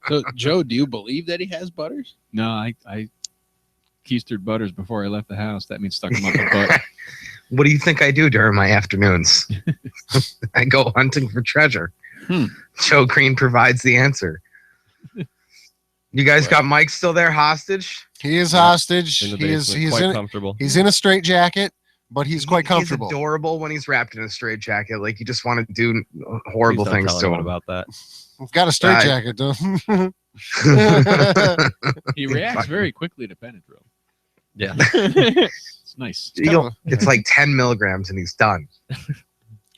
So, Joe, do you believe that he has butters? No, I keistered butters before I left the house. That means stuck them up the butt. What do you think I do during my afternoons? I go hunting for treasure. Joe Green provides the answer. You guys got Mike still there hostage? He is hostage. In the He is basement, quite comfortable. he's in a straight jacket, but he's quite comfortable. He's adorable when he's wrapped in a straight jacket. Like you just want to do horrible Please don't things tell to anyone him. about that. We've got a straight jacket, though. He reacts very quickly to Benadryl. Yeah. It's nice. It's like 10 milligrams and he's done.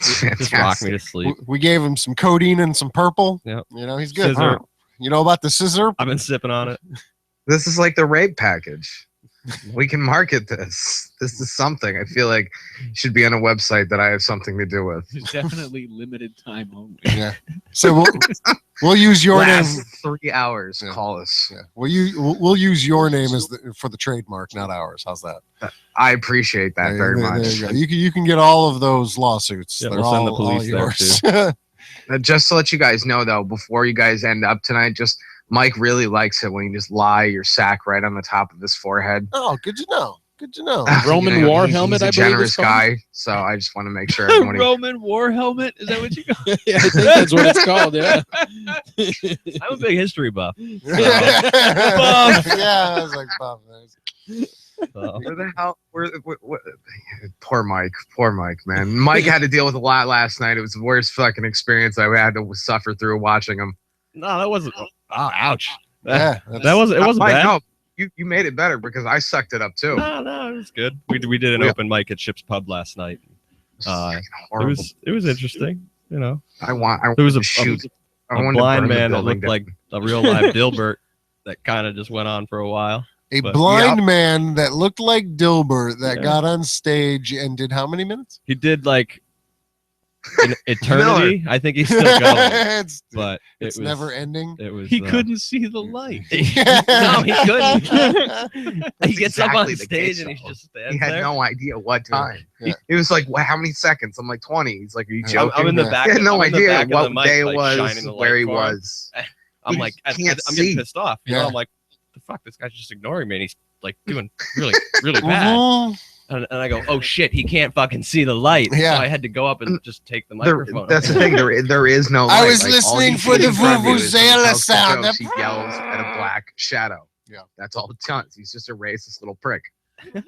Just rock me to sleep. We gave him some codeine and some purple. Yep. You know, he's good. Scissor. You know about the scissor? I've been sipping on it. This is like the rape package. We can market this. This is something. I feel like it should be on a website that I have something to do with. It's definitely limited time only. Yeah. So we'll use your name. Last 3 hours. Yeah. Call us. Yeah. We'll use your name as for the trademark, not ours. How's that? I appreciate that very There much. you go. You can get all of those lawsuits. Yeah, They're we'll send the all police there, yours. Just to let you guys know, though, before you guys end up tonight, just Mike really likes it when you just lie your sack right on the top of his forehead. Oh, good to know. Good to know. Roman war helmet, He's a I believe generous it's called. guy, so I just want to make sure everyone. Roman war helmet? Is that what you got? Yeah, I think that's what it's called. Yeah. I'm a big history buff. Yeah, I was like, Bob. So. Where the hell? Poor Mike, man. Mike had to deal with a lot last night. It was the worst fucking experience I had to suffer through watching him. No, that wasn't. Oh, ouch. Yeah, That wasn't. It wasn't Mike, bad. no, you made it better because I sucked it up too. No, it was good. We did an open mic at Chip's Pub last night. It was interesting. You know, there was a shoot. a blind man that looked like a real live Dilbert that kind of just went on for a while. Blind man that looked like Dilbert that got on stage and did how many minutes? He did like an eternity. I think he's still going. But it's never ending. It was. He couldn't see the light. No, he couldn't. He gets up on stage and he's just standing He had there. no idea what time. Yeah. It was like, how many seconds? I'm like 20. He's like, are you joking? I'm in the back. He had no I'm in the idea back of what the mic, day it like, was, shining the where light he for him. was. I'm He like, I'm can't getting see. pissed off. You know, I'm like, the fuck, this guy's just ignoring me, and he's like doing really, really bad. Mhm. And I go, oh shit, he can't fucking see the light. Yeah. So I had to go up and just take the microphone. That's the thing. There is no light. I was Like, all listening he for the sees in front of you is when he vuvuzela tells the sound. jokes, He yells at a black shadow. Yeah. That's all it does. He's just a racist little prick. A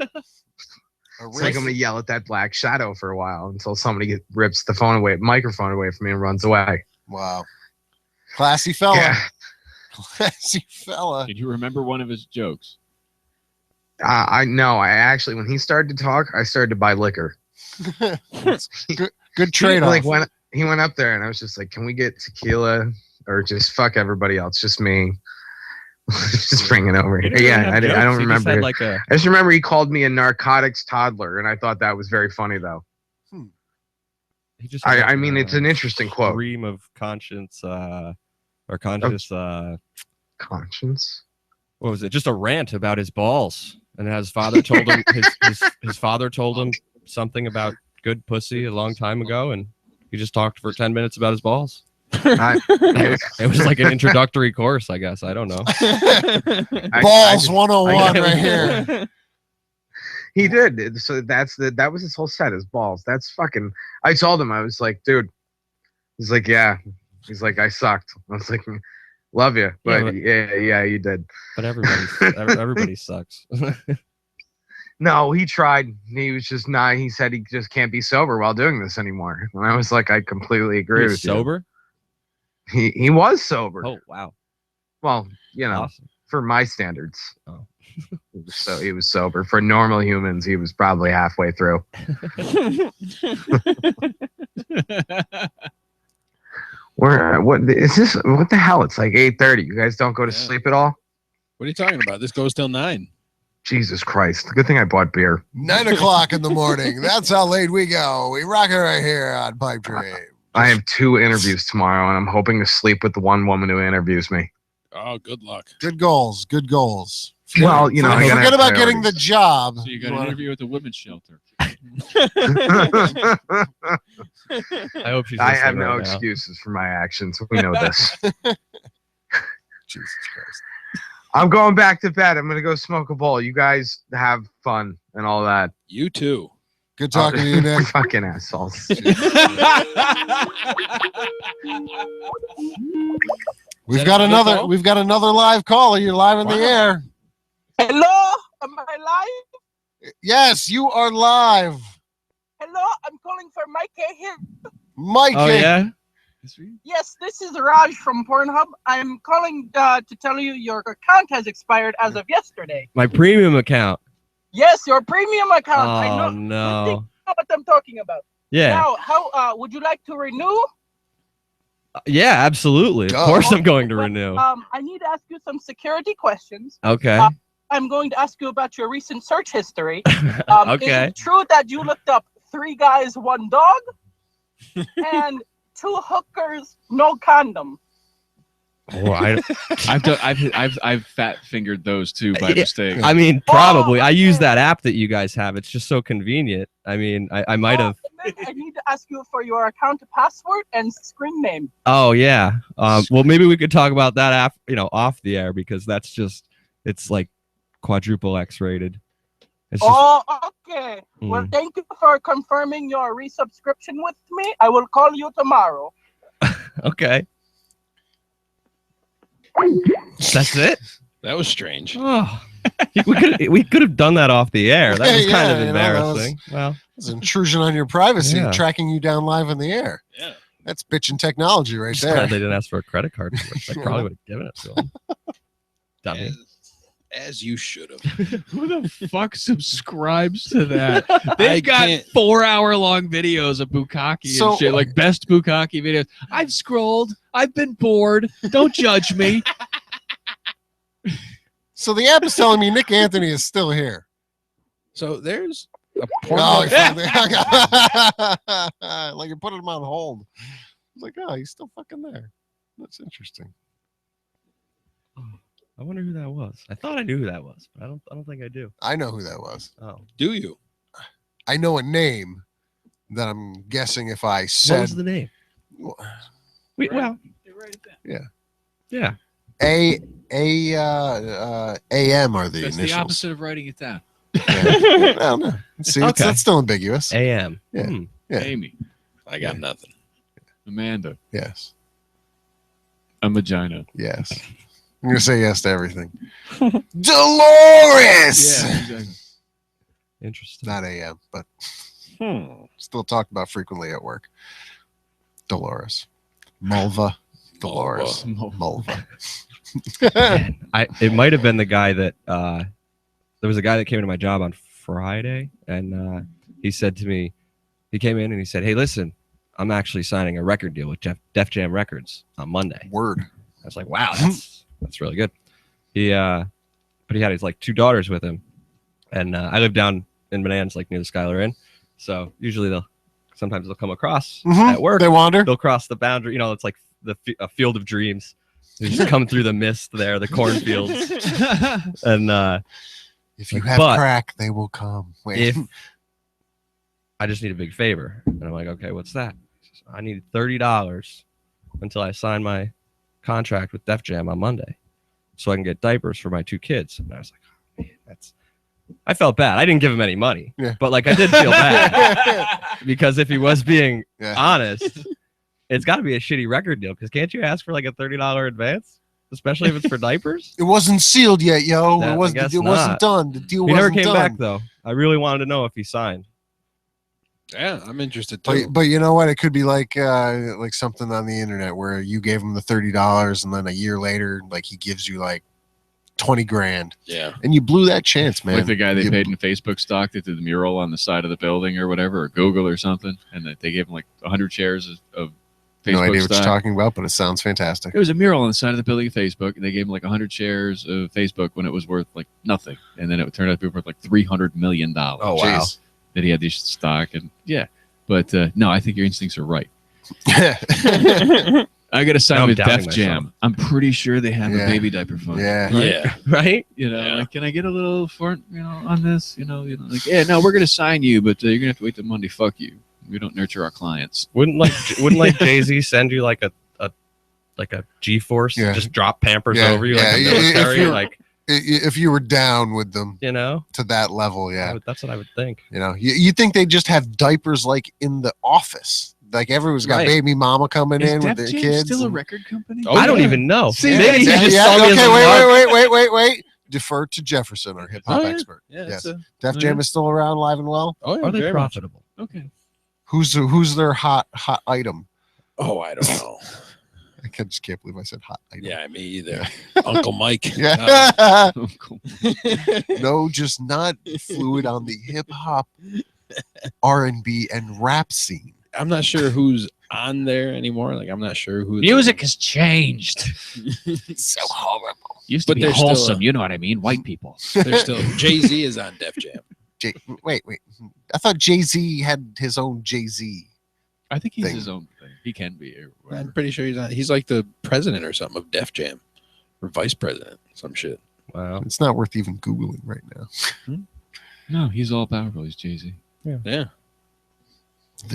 It's like I'm gonna yell at that black shadow for a while until somebody rips the microphone away from me and runs away. Wow. Classy fella. Yeah. Classy fella. Did you remember one of his jokes? I know. I actually, when he started to talk, I started to buy liquor. Good trade-off. Like when he went up there, and I was just like, "Can we get tequila or just fuck everybody else? Just me. Just bring it over here." Yeah, I don't remember. I just remember he called me a narcotics toddler, and I thought that was very funny, though. He just I mean, it's an interesting quote. Stream of conscience, or conscious. Conscience. What was it? Just a rant about his balls, and his father told him his father told him something about good pussy a long time ago, and he just talked for 10 minutes about his balls. It was like an introductory course, I guess. I don't know. Balls 101 right here. He did. So that was his whole set, his balls. That's fucking. I told him, I was like, dude. He's like, yeah. He's like, I sucked. I was like, love you, but yeah, you did. But everybody sucks. No, he tried. He was just not. He said he just can't be sober while doing this anymore. And I was like, I completely agree with sober? you. He was sober. Oh wow. Well, you know, Awesome. for my standards. Oh. He was sober. For normal humans, he was probably halfway through. What is this? What the hell? It's like 8:30. You guys don't go to sleep at all? What are you talking about? This goes till 9. Jesus Christ. Good thing I bought beer. 9 o'clock in the morning. That's how late we go. We rock it right here on Pipedream. I have 2 interviews tomorrow, and I'm hoping to sleep with the one woman who interviews me. Oh, good luck. Good goals. Good goals. Well, you know, I gotta forget have about getting the priorities. job. So you got an interview at the women's shelter. I hope she's. I have listening no right now. excuses for my actions. We know this. Jesus Christ. I'm going back to bed. I'm going to go smoke a bowl. You guys have fun and all that. You too. Good talking to you, Nick. Fucking assholes. We've got another live call. You're live in the air. Hello, am I live? Yes, you are live. Hello, I'm calling for Mike Cahill. Mike. Oh yeah. Yes, this is Raj from Pornhub. I'm calling to tell you your account has expired as of yesterday. My premium account. Yes, your premium account. Oh I know. no. I think you know what I'm talking about. Yeah. Now, how would you like to renew? Yeah, absolutely. Of Duh. course I'm going to renew. I need to ask you some security questions. Okay. I'm going to ask you about your recent search history. Okay. Is it true that you looked up 3 guys, 1 dog, and 2 hookers, no condom? Oh, I've fat fingered those two by Yeah, mistake. I mean, probably. Oh, I use okay. that app that you guys have. It's just so convenient. I mean, I might have. And then I need to ask you for your account password and screen name. Oh yeah. Well, maybe we could talk about that app, off the air, because that's just, it's like quadruple X rated. It's just, Oh, okay. Well, thank you for confirming your resubscription with me. I will call you tomorrow. okay. That's it. That was strange. Oh. we could have done that off the air. That was kind of Yeah, embarrassing. Well, It's an intrusion on your privacy, Yeah. tracking you down live in the air. Yeah. That's bitchin' technology right just glad there. they didn't ask for a credit card. I probably would have given it to them. Dummy. As you should have. Who the fuck subscribes to that? They've got 4-hour-long videos of bukkake and shit, like best bukkake videos. I've scrolled. I've been bored. Don't judge me. So the app is telling me Nick Anthony is still here. So there's a porn. Oh, like you put him on hold. I was like, oh, he's still fucking there. That's interesting. I wonder who that was. I thought I knew who that was, but I don't think I do. I know who that was. Oh. Do you? I know a name that I'm guessing if I said. What was the name? Well, yeah. AM are the That's initials. the opposite of writing it down. Yeah. Well, no. See, Okay. that's still ambiguous. AM. Yeah. Yeah. Amy. I got nothing. Amanda. Yes. A vagina. Yes. I'm gonna say yes to everything. Dolores. Yeah, exactly. Interesting. Not AM, but still talked about frequently at work. Dolores. Mulva. Dolores. Mulva. It might have been the guy that there was a guy that came into my job on Friday, and he said to me, he came in and he said, "Hey, listen, I'm actually signing a record deal with Def Jam Records on Monday." Word. I was like, "Wow, that's really good." But he had his like 2 daughters with him, and I live down in Manans, like near the Schuyler Inn, so usually sometimes they'll come across at work. They wander. They'll cross the boundary. You know, it's like a field of dreams. They just come through the mist there, the cornfields, and if you have crack, they will come. Wait. If I just need a big favor, and I'm like, okay, what's that? He says, I need $30 until I sign my contract with Def Jam on Monday, so I can get diapers for my 2 kids. And I was like, oh, man, I felt bad. I didn't give him any money, but like I did feel bad because if he was being honest, it's got to be a shitty record deal. Because can't you ask for like a $30 advance, especially if it's for diapers? It wasn't sealed yet, yo. It wasn't done. The deal he wasn't never came done. back though. I really wanted to know if he signed. Yeah, I'm interested too. But you know what? It could be like something on the internet where you gave him the $30 and then a year later, like he gives you like 20 grand. Yeah. And you blew that chance, man. Like the guy they paid in Facebook stock that did the mural on the side of the building or whatever, or Google or something, and that they gave him like 100 shares of Facebook no idea stock. what you're talking about, but it sounds fantastic. It was a mural on the side of the building of Facebook, and they gave him like 100 shares of Facebook when it was worth like nothing, and then it turned out to be worth like $300 million. Oh wow! That he had this stock, and but no, I think your instincts are right. I got to sign with Def Jam. I'm pretty sure they have a baby diaper fund. Yeah. Right? You know, like, can I get a little for on this? You know, like, yeah, no, we're gonna sign you, but you're gonna have to wait till Monday. Fuck you. We don't nurture our clients. Wouldn't Jay-Z send you like a G-force, just drop Pampers over you like a military, like if you were down with them, to that level, that's what I would think. You think they just have diapers like in the office. Like everyone's got baby mama coming in with their kids. Still a record company? I don't even know. See, maybe he just wait. Defer to Jefferson, our hip hop expert. Yes. Def Jam is still around, live and well. Oh, yeah, are they profitable? Okay. Who's their hot item? Oh, I don't know. I just can't believe I said hot item. Yeah, me either. Uncle Mike. Yeah. No, just not fluid on the hip hop, R&B, and rap scene. I'm not sure who's on there anymore. Like, I'm not sure who. Music has changed. It's so horrible. Used to be wholesome. You know what I mean? White people. They're still. Jay-Z is on Def Jam. Wait. I thought Jay-Z had his own Jay-Z. I think he's his own thing. He can be. I'm pretty sure he's on. He's like the president or something of Def Jam, or vice president, some shit. Wow. It's not worth even Googling right now. No, he's all powerful. He's Jay-Z. Yeah.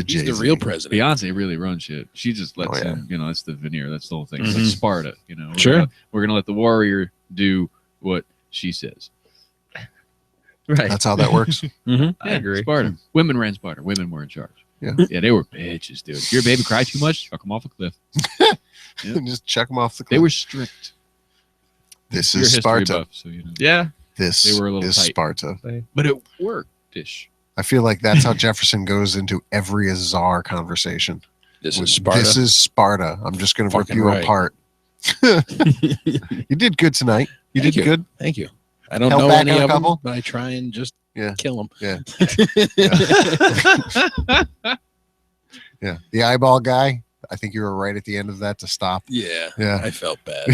He's the real president. Beyonce really runs shit. She just lets him, that's the veneer. That's the whole thing. It's like Sparta, We're gonna let the warrior do what she says. Right. That's how that works. I agree. Sparta. Women ran Sparta. Women were in charge. Yeah. They were bitches, dude. If your baby cried too much, chuck them off a cliff. Just check them off the cliff. They were strict. This You're is Sparta. Buff, so This they were a little is tight. Sparta. But it worked-ish. I feel like that's how Jefferson goes into every Azar conversation. This is Sparta. This is Sparta. I'm just going to rip you apart. You did good tonight. You did good. Thank you. I don't Held know back any on a of them, couple? but I try and just Yeah. kill them. Yeah. Yeah. The eyeball guy. I think you were right at the end of that to stop. Yeah, Yeah. I felt bad.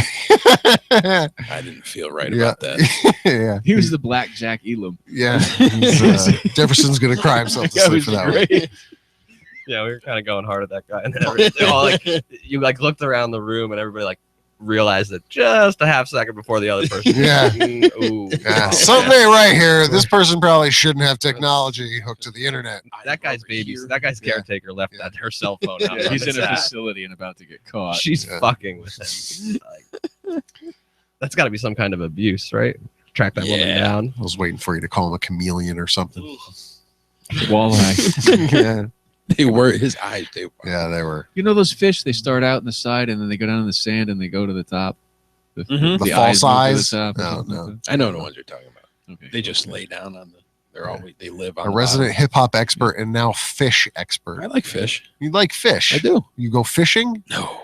I didn't feel right Yeah. about that. Yeah. He was the Black Jack Elam. Yeah. Jefferson's gonna cry himself to That sleep was for that one. great. Yeah, we were kind of going hard at that guy, and then they all like you like looked around the room, and everybody like realized it just a half second before the other person. Yeah. Ooh. Yeah. Oh, Someday right here, this person probably shouldn't have technology hooked to the internet. that guy's that guy's Yeah. caretaker left Yeah. her cell phone out. He's on in the a side. facility and about to get caught. She's Yeah. fucking with him. Like, that's got to be some kind of abuse, right? Track that woman down. I was waiting for you to call him a chameleon or something. Walleye. Yeah. They were his eyes. They were. Yeah, they were. You know those fish? They start out in the side and then they go down in the sand and they go to the top. The, Mhm. The false eyes? move to the top or No, something no. like I know the ones you're talking about. that. Okay. They just lay down on the. They're always. They live on A the resident bottom. hip hop expert and now fish I expert. like fish. You like fish? I do. You go fishing? No.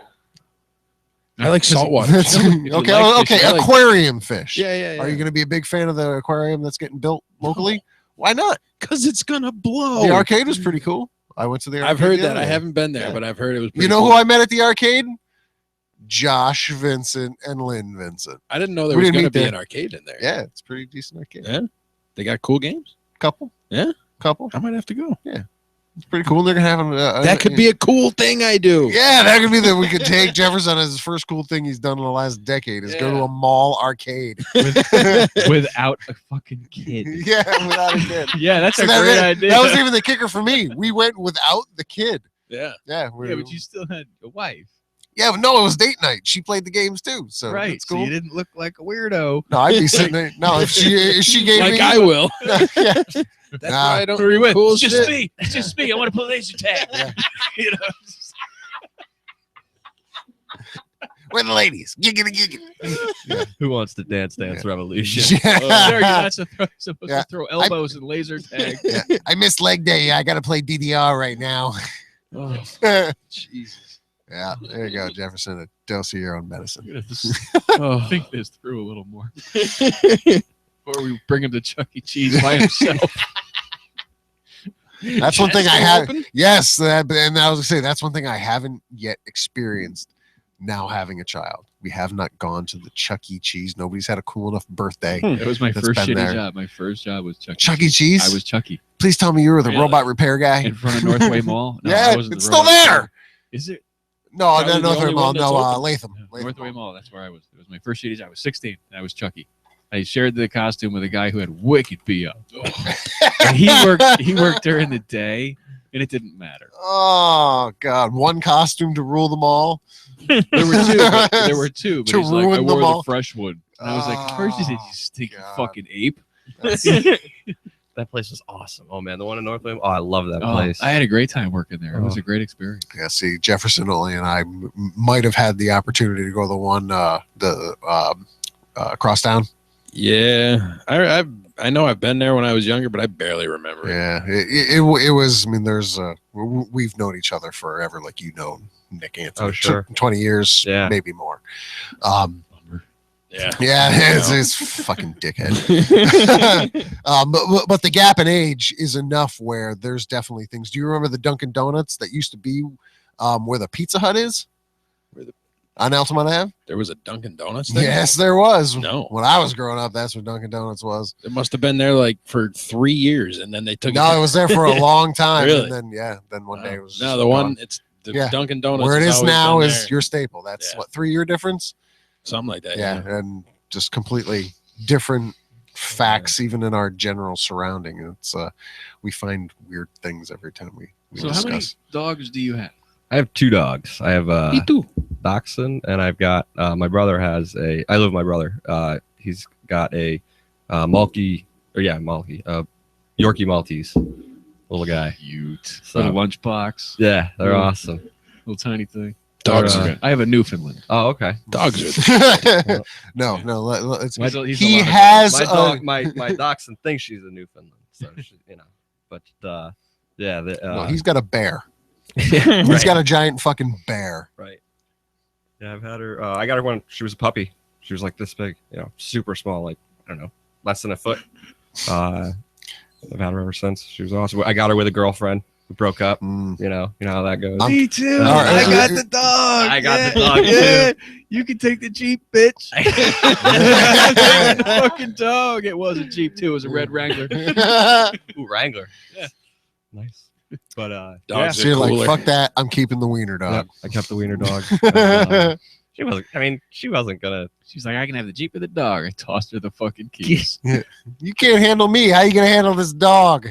I like saltwater. That's- fish. okay, like okay. fish, I like- Aquarium fish. Yeah. Are you going to be a big fan of the aquarium that's getting built locally? Why not? Because it's gonna blow. The arcade was pretty cool. I went to the arcade. I've heard the that. other I day. haven't been there, Yeah. but I've heard it was. You know who I met at the arcade? Josh Vincent and Lynn Vincent. I didn't know there We was didn't going to meet be there. an arcade in there. Yeah, it's a pretty decent arcade. Yeah. They got cool games. Couple. Yeah? Couple. I might have to go. It's pretty cool. They're gonna have That could be a cool thing I do. Yeah, that could be that we could take Jefferson as his first cool thing he's done in the last decade is go to Yeah. a mall arcade. Without a fucking kid. Yeah, without a kid. Yeah, that's So a that- great that, idea. that was even the kicker for me. We went without the kid. Yeah. Yeah, yeah, but you still had a wife. yeah, but no, it was date night. She played the games too, so right. that's So cool. you didn't look like a weirdo. No, I'd be sitting there. No, if she gave Like me, I will. yeah, That's Nah. why I don't Who are you do with? cool It's just shit. me. It's just me. I want to play laser tag. Yeah. You know. with the ladies. Giggity, giggity. Who wants to dance revolution? Yeah. Sir, you're not supposed Yeah. to throw elbows and laser tag. Yeah. I missed leg day. I got to play DDR right now. Oh, Yeah, Jesus. there you go, Jefferson. A dose of your own medicine. I'm gonna Oh. think this through a little more before we bring him to Chuck E. Cheese by himself. That's one thing I Still have. open? Yes, and I was gonna say that's one thing I haven't yet experienced. Now having a child, we have not gone to the Chuck E. Cheese. Nobody's had a cool enough birthday. It was my That's first been shitty there. job. My first job was Chuck. Chuck E. Cheese. I was Chucky Please tell me you were the Really? robot repair guy. in front of Northway Mall. No, Yeah, I wasn't it's the still robot there. repair. Is it? No, Probably no, the Northway only Mall. one that's No, open. Latham. Yeah, Northway Mall. That's where I was. It was my first shitty job. I was 16. And I was Chucky. I shared the costume with a guy who had wicked BO. And he worked during the day, and it didn't matter. Oh God! One costume to rule them all. There were two. But To he's like, I ruin them wore all. the fresh one. And I was like, where's this, you stinking God. fucking ape? That place was awesome. Oh man, the one in Northland. Oh, I love that Oh, place. I had a great time working there. It was a great experience. Yeah, see, Jefferson only and I might have had the opportunity to go to the one, Crosstown. Yeah. I know I've been there when I was younger, but I barely remember it. Yeah, it was. I mean, there's we've known each other forever, like you know Nick Anthony. Oh, sure. 20 years, Yeah. maybe more. Yeah. Yeah, it's fucking dickhead. But the gap in age is enough where there's definitely things. Do you remember the Dunkin' Donuts that used to be where the Pizza Hut is? On Altamont Ave? There was a Dunkin' Donuts there? Yes, there was. No. When I was growing up, that's what Dunkin' Donuts was. It must have been there like for 3 years, and then they took No, it was there for a long time. Really? And then one day it was No, just the gone. one, it's the Yeah. Dunkin' Donuts. Where it has is always now been is there. your staple. That's Yeah. what, 3-year difference? Something like that. Yeah, and just completely different facts, even in our general surrounding. It's we find weird things every time we So how many discuss. dogs do you have? I have 2 dogs. I have Me too. Dachshund, and I've got my brother has a. I live with my brother. He's got a Yorkie Maltese, little guy. Cute. So- Little lunchbox. Yeah, they're Yeah. awesome. Little tiny thing. Dogs Or, are Okay. I have a Newfoundland. Oh, okay. Dogs are no, it's, My dog- he's he a lot of has My dog, my dachshund thinks she's a Newfoundland, so she, But yeah, no, he's got a bear. right. He's got a giant fucking bear. Right. Yeah, I've had her. I got her when she was a puppy. She was like this big, super small, like I don't know, less than a foot. I've had her ever since. She was awesome. I got her with a girlfriend. We broke up. You know how that goes. Me too. I got the dog. I got the dog Yeah. too. You can take the Jeep, bitch. The fucking dog. It was a Jeep too. It was a red Wrangler. Ooh, Wrangler. Yeah. Nice. But Dogs So you're are like, cooler. fuck that. I'm keeping the wiener dog. yep, I kept the wiener dog. She wasn't. I mean, she wasn't gonna. She's like, I can have the Jeep or the dog. I tossed her the fucking keys. You can't handle me. How you gonna handle this dog?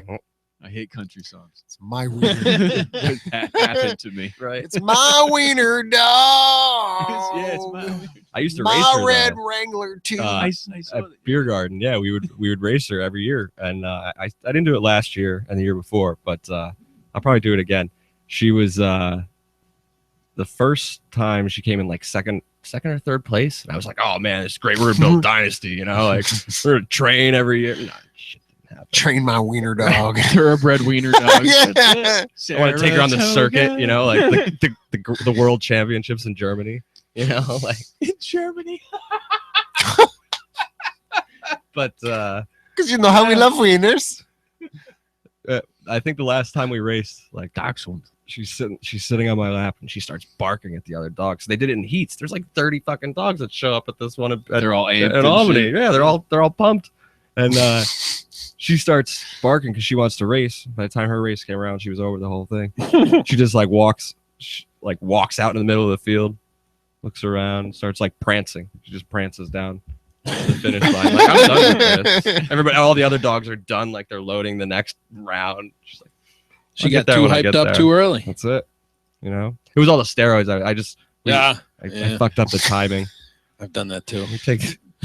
I hate country songs. It's my wiener. That happened to me. Right. It's my wiener dog. Yeah, it's my. I used to race My her. red though. Wrangler too. I saw At that. beer garden, yeah, we would race her every year, and I didn't do it last year and the year before, but I'll probably do it again. She was the first time she came in like second or third place, and I was like, oh man, it's great. We're gonna build dynasty, you know, like we're gonna train every year. No, shit didn't happen. Train my wiener dog. Thoroughbred wiener dog. Yeah. I want to take her on the circuit, you know, like the world championships in Germany, you know, like In Germany. but Because you know how we love wieners. I think the last time we raced, like Dachshund, she's sitting on my lap and she starts barking at the other dogs. They did it in heats. There's like 30 fucking dogs that show up at this one They're all amped at and Albany. shit. Yeah, they're all pumped. And she starts barking because she wants to race. By the time her race came around, she was over the whole thing. She just like walks out in the middle of the field, looks around, starts like prancing. She just prances down to the finish line. Like, I'm done with this. Everybody, all the other dogs are done. Like they're loading the next round. She's like, She I'll get got there too when I hyped get up there. too early. That's it. You know, it was all the steroids. I fucked up the timing. I've done that too.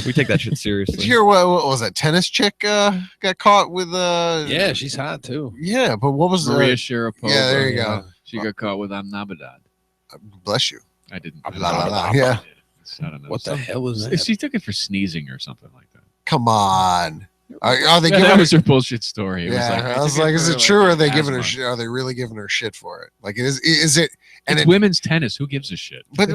We take that shit Did seriously. you hear what was that tennis chick got caught with Yeah, she's hot too. Yeah, but what was Maria the Sharapova. yeah, there you go. She got caught with Amnabadad. bless you. I didn't. La, la, la. Yeah. I don't know. What the hell is that? She took it for sneezing or something like that. Come on. Are they Yeah, giving that her was her bullshit story. It yeah, was I was like, is it true or are they giving her asthma. shit? Are they really giving her shit for it? Like is it and It's it, women's tennis. Who gives a shit? but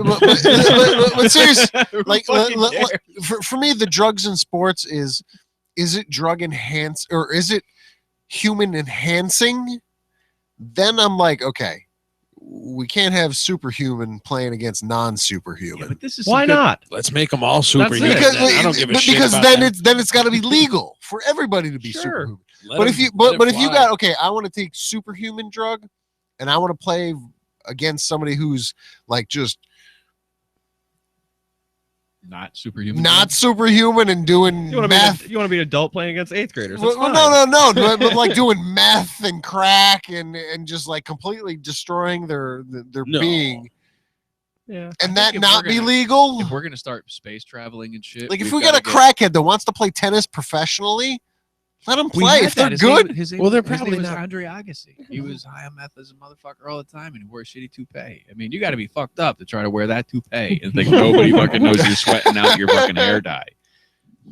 seriously, Who like fucking cares? for me the drugs in sports is it drug enhance or is it human enhancing? Then I'm like, okay, we can't have superhuman playing against Yeah, non-superhuman. but this is Why some good- not? Let's make them all superhuman. it. because I don't give a shit because about then that. it's got to be legal for everybody to be Sure. superhuman. Let But him- if you let but it if you fly. got okay, I want to take superhuman drug and I want to play against somebody who's like just Not superhuman. not superhuman and doing You want meth. to be an adult playing against 8th graders? Well, That's no, fine. but like doing meth and crack and just like completely destroying their No. being, Yeah. and I that think if not we're be gonna- legal. If we're gonna start space traveling and shit, Like if we've we got a gotta crackhead that wants to play tennis professionally, let them We play had if they're that. His good. Name, his name, Well, they're his name probably was not- Andre Agassi. He was high on meth as a motherfucker all the time, and he wore a shitty toupee. I mean, you got to be fucked up to try to wear that toupee and think nobody fucking knows you're sweating out your fucking hair dye.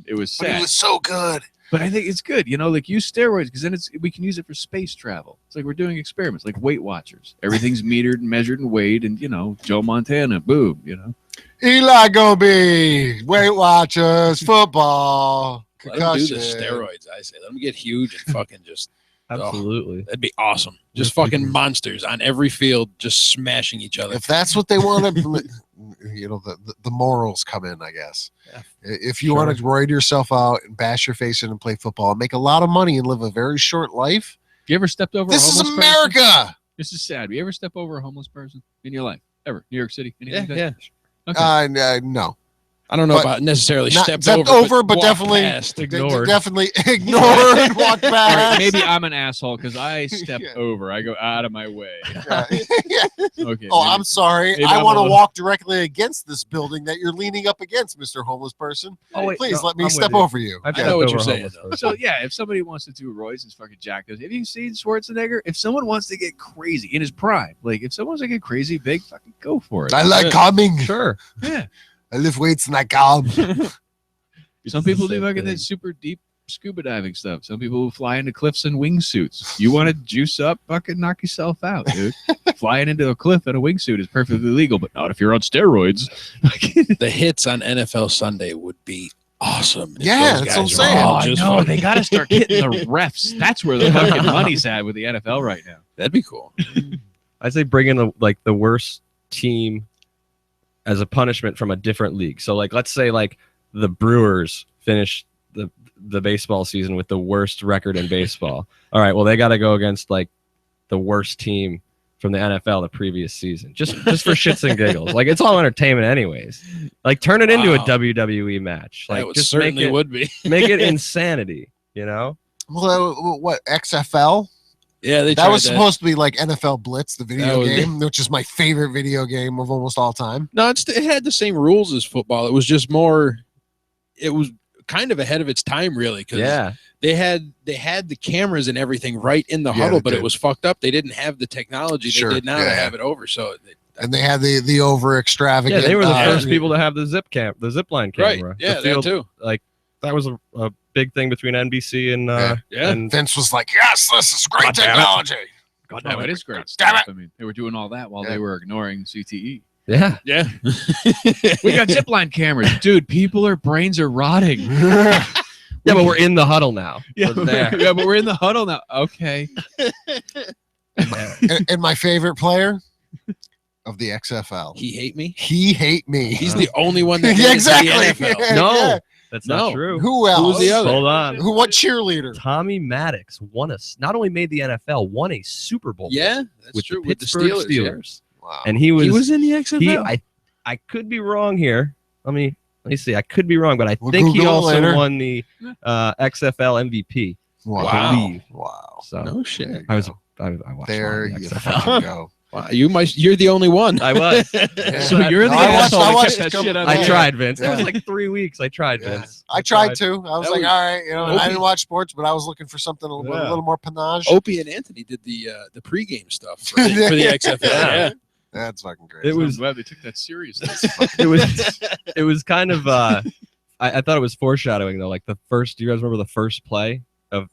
It was But sad, he was so good. but I think it's good. You know, like use steroids because then we can use it for space travel. It's like we're doing experiments, like Weight Watchers. Everything's metered and measured and weighed, and Joe Montana, boom. Eli Gobi, Weight Watchers, football, Let them do the concussion. steroids. I say let them get huge and fucking just. Absolutely. That'd be awesome. Just fucking monsters on every field, just smashing each other. If that's what they want to, the morals come in, I guess. Yeah. If you want to roid yourself out and bash your face in and play football and make a lot of money and live a very short life, You ever stepped over? this a is homeless person? America. This is sad. You ever step over a homeless person in your life? Ever? New York City? Anything like that? Yeah. Okay. No. I don't know But about necessarily not stepped stepped over, over, but walked definitely- past. Ignored. Definitely ignore and walk All right, past. maybe I'm an asshole because I step Yeah. over. I go out of my way. Yeah. Okay. Oh, maybe- I'm sorry. maybe I I'm want a to little- walk directly against this building that you're leaning up against, Mr. Homeless Person. Oh, wait, Please no, let me I'm step with you. over you. I've I know stepped what over you're a saying, homeless though. person. So yeah, if somebody wants to do roids and fucking jack those, have you seen Schwarzenegger? If someone wants to get crazy in his prime, like if someone wants to get crazy big, fucking go for it. I like coming. Sure. Yeah. I lift weights and I come. Some people do Same fucking thing. that super deep scuba diving stuff. Some people will fly into cliffs in wingsuits. You want to juice up, fucking knock yourself out, dude. Flying into a cliff in a wingsuit is perfectly legal, but not if you're on steroids. The hits on NFL Sunday would be awesome. if Yeah, those that's what I'm guys are saying. all Oh, I just know. fucking- They got to start hitting the refs. That's where the fucking money's at with the NFL right now. That'd be cool. I'd say bring in the worst team as a punishment from a different league. So like let's say like the Brewers finish the baseball season with the worst record in baseball. All right, well they got to go against like the worst team from the NFL the previous season. Just for shits and giggles. Like it's all entertainment anyways. Like turn it into a Wow. WWE match. Like That would just certainly would be. make it insanity, you know? Well, what XFL? Yeah, they That tried was supposed to be like NFL Blitz, the video That was- game, which is my favorite video game of almost all time. No, it had the same rules as football. It was just more. It was kind of ahead of its time, really, because Yeah. they had the cameras and everything right in the Yeah, huddle, they but did. it was fucked up. They didn't have the technology Sure, they did now to yeah. have it over. So And they had the over extravagant. Yeah, they were the uh, first people to have the zipline right, camera. yeah, The that field- too. Like that was a big thing between NBC and Yeah. and Vince was like, "Yes, this is great God damn it. technology." No, it is great Damn stuff. it. I mean, they were doing all that while Yeah. they were ignoring CTE. yeah. Yeah, We got zipline cameras, dude. Brains are rotting. Yeah, but we're in the huddle now. Yeah, We're there. yeah, but we're in the huddle now. Okay. and my favorite player of the XFL. he hate me. He hate me. He's the only one that Yeah, made it to the exactly. NFL. No, Yeah. that's No. not true. Who else? Who was the other? Hold on. What cheerleader? Tommy Maddox not only made the NFL, won a Super Bowl Yeah, that's with true. the With the Pittsburgh Steelers, yeah. Steelers. Wow. And he was in the XFL. I could be wrong here. Let me see. I could be wrong, but I We'll think he Google it also later. won the XFL MVP. Wow. I believe. Wow. So no shit. I watched a lot There of you the fucking go. Wow, you're the only one. I was. So you're the I watched- asshole I that watched kept that a shit out couple- of I tried, Vince. It Yeah. was like 3 weeks. I tried, Yeah. Vince. I tried to. I was That like, was- all right, and I Opie- didn't watch sports, but I was looking for something a Yeah. little more panache. Opie and Anthony did the pregame stuff for the XFL. Yeah. Yeah. That's fucking great. It I'm was glad they took that seriously. it was kind of I thought it was foreshadowing though. Like the first, do you guys remember the first play of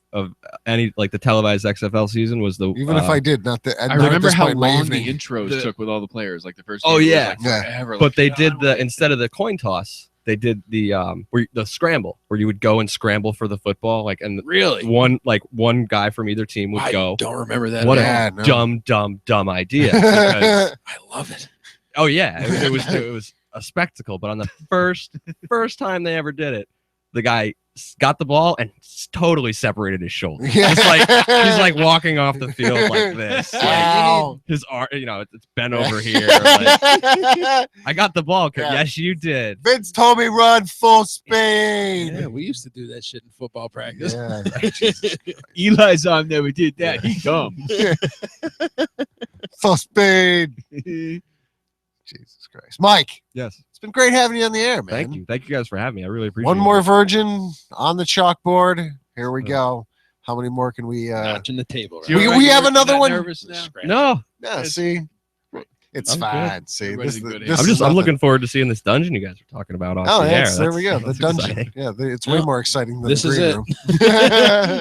any like the televised XFL season was the Even if I did, not that. I remember how long the intros The- took with all the players. Like the first. Oh, game was, yeah. like, Yeah. forever, but like, they God, did instead of the coin toss, they did the scramble where you would go and scramble for the football, like and Really? one guy from either team would I go. don't remember that. What at a all. dumb idea. Because, I love it. oh yeah, it was a spectacle. But on the first time they ever did it, the guy got the ball and totally separated his shoulder. Yeah. Just like he's like walking off the field like this. Like, Wow. his arm, it's bent over here. Like, I got the ball. Yeah. Yes, you did. Vince told me run full speed. Yeah, we used to do that shit in football practice. Yeah. Jesus. Eli's arm never did that. He dumb. Full speed. Jesus Christ. Mike, Yes. it's been great having you on the air, man. Thank you guys for having me. I really appreciate One it. more virgin on the chalkboard. Here we go. How many more can we Notching the table. We- we have another Not one. Nervous now? No, yeah, see? It's I'm fine. See, Everybody's this, in good this I'm is I'm nothing. looking forward to seeing this dungeon you guys are talking about off Oh, the yes, air. there we go. The That's dungeon. exciting. Yeah, it's way more exciting than This the is green it. room.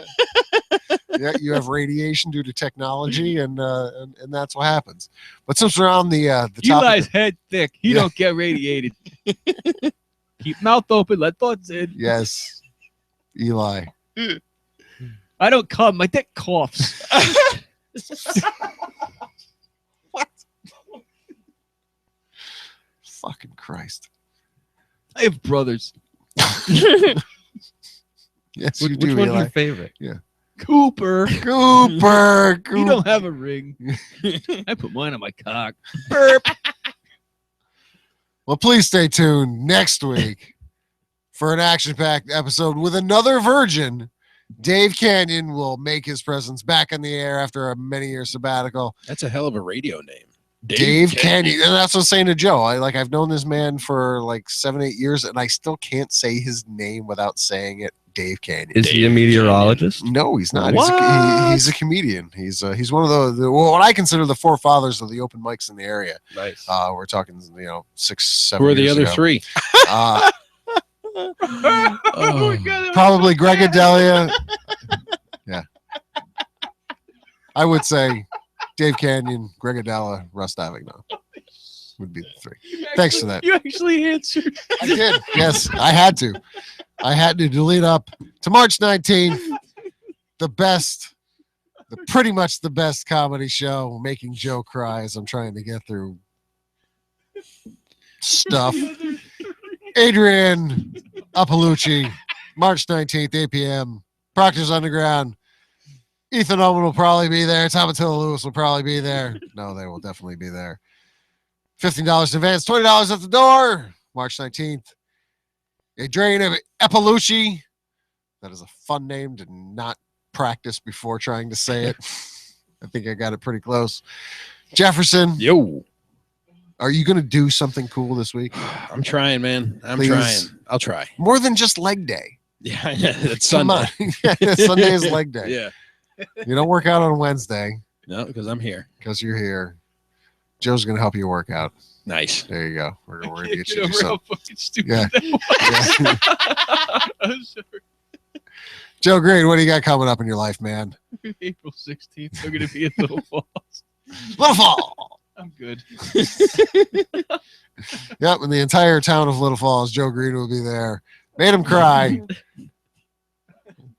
Yeah, you have radiation due to technology, and that's what happens. But since we're on the topic, Eli's head thick. He Yeah. don't get radiated. Keep mouth open. Let thoughts in. yes, Eli. I don't come. My dick coughs. Fucking Christ. I have brothers. Yes, Which, you which do, one's Eli. your favorite? Cooper. Cooper. You Cooper. don't have a ring. I put mine on my cock. Well, please stay tuned next week for an action-packed episode with another virgin. Dave Canyon will make his presence back in the air after a many-year sabbatical. That's a hell of a radio name. Dave Canyon. And that's what I was saying to Joe. I've known this man for like 7-8 years, and I still can't say his name without saying it. Dave Canyon. Is he a meteorologist? No, he's not. What? He's a comedian. He's one of the what I consider the forefathers of the open mics in the area. Nice. We're talking 6-7 Who are the years other ago. three? Oh, probably Greg Adelia. Yeah. I would say Dave Canyon, Greg Adelia, Russ Davignon would be the three. Thanks for that. You actually answered. I did. Yes, I had to. I had to lead up to March 19th, pretty much the best comedy show, making Joe cry as I'm trying to get through stuff. Adrian Appalucci, March 19th, 8 p.m. Proctor's Underground. Ethan Ullman will probably be there. Tom and Tilla Lewis will probably be there. No, they will definitely be there. $15 in advance, $20 at the door. March 19th. Adrian Appalucci. That is a fun name to not practice before trying to say it. I think I got it pretty close. Jefferson. Yo. Are you going to do something cool this week? I'm trying, man. I'm Please. trying. I'll try. More than just leg day. Yeah, it's Come Sunday. on. Yeah, Sunday is leg day. Yeah. You don't work out on Wednesday No, because I'm here. because you're here. Joe's going to help you work out. Nice. There you go. We're going to get You you know to do how something. fucking stupid Yeah. that was. I'm sorry. Joe Green, what do you got coming up in your life, man? April 16th, I'm gonna be at Little Falls. Little Falls. I'm good. Yep, in the entire town of Little Falls, Joe Green will be there. Made him cry.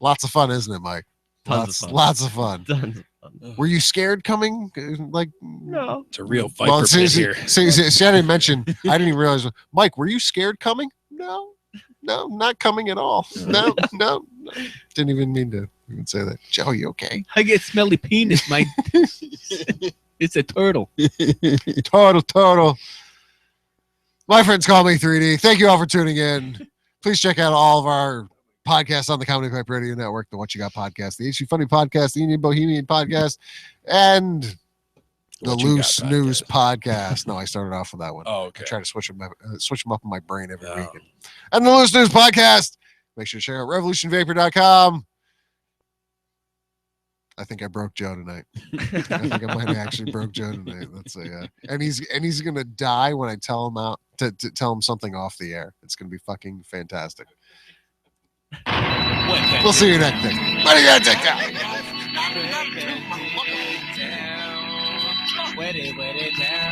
Lots of fun, isn't it, Mike? Tons of fun. Lots of fun. Tons of fun. Were you scared coming? Like, No. It's a real viper well, pit here. see, I didn't mention. I didn't even realize. Mike, were you scared coming? No, not coming at all. No. Didn't even mean to even say that. Joe, you okay? I get smelly penis, Mike. It's a turtle. Total. My friends call me 3D. Thank you all for tuning in. Please check out all of our podcasts on the Comedypipe Radio Network, the What You Got podcast, the HU Funny podcast, the Indian Bohemian podcast, and the What You Got Loose News podcast. No, I started off with that one. Oh, I okay. try to switch them up in my brain every Oh. week. And the Loose News podcast. Make sure to check out revolutionvapor.com. I think I broke Joe tonight. I think I might have actually broke Joe tonight. Let's say, and he's gonna die when I tell him to tell him something off the air. It's gonna be fucking fantastic. We'll see you next week. What do you got, TikTok? Wet it down.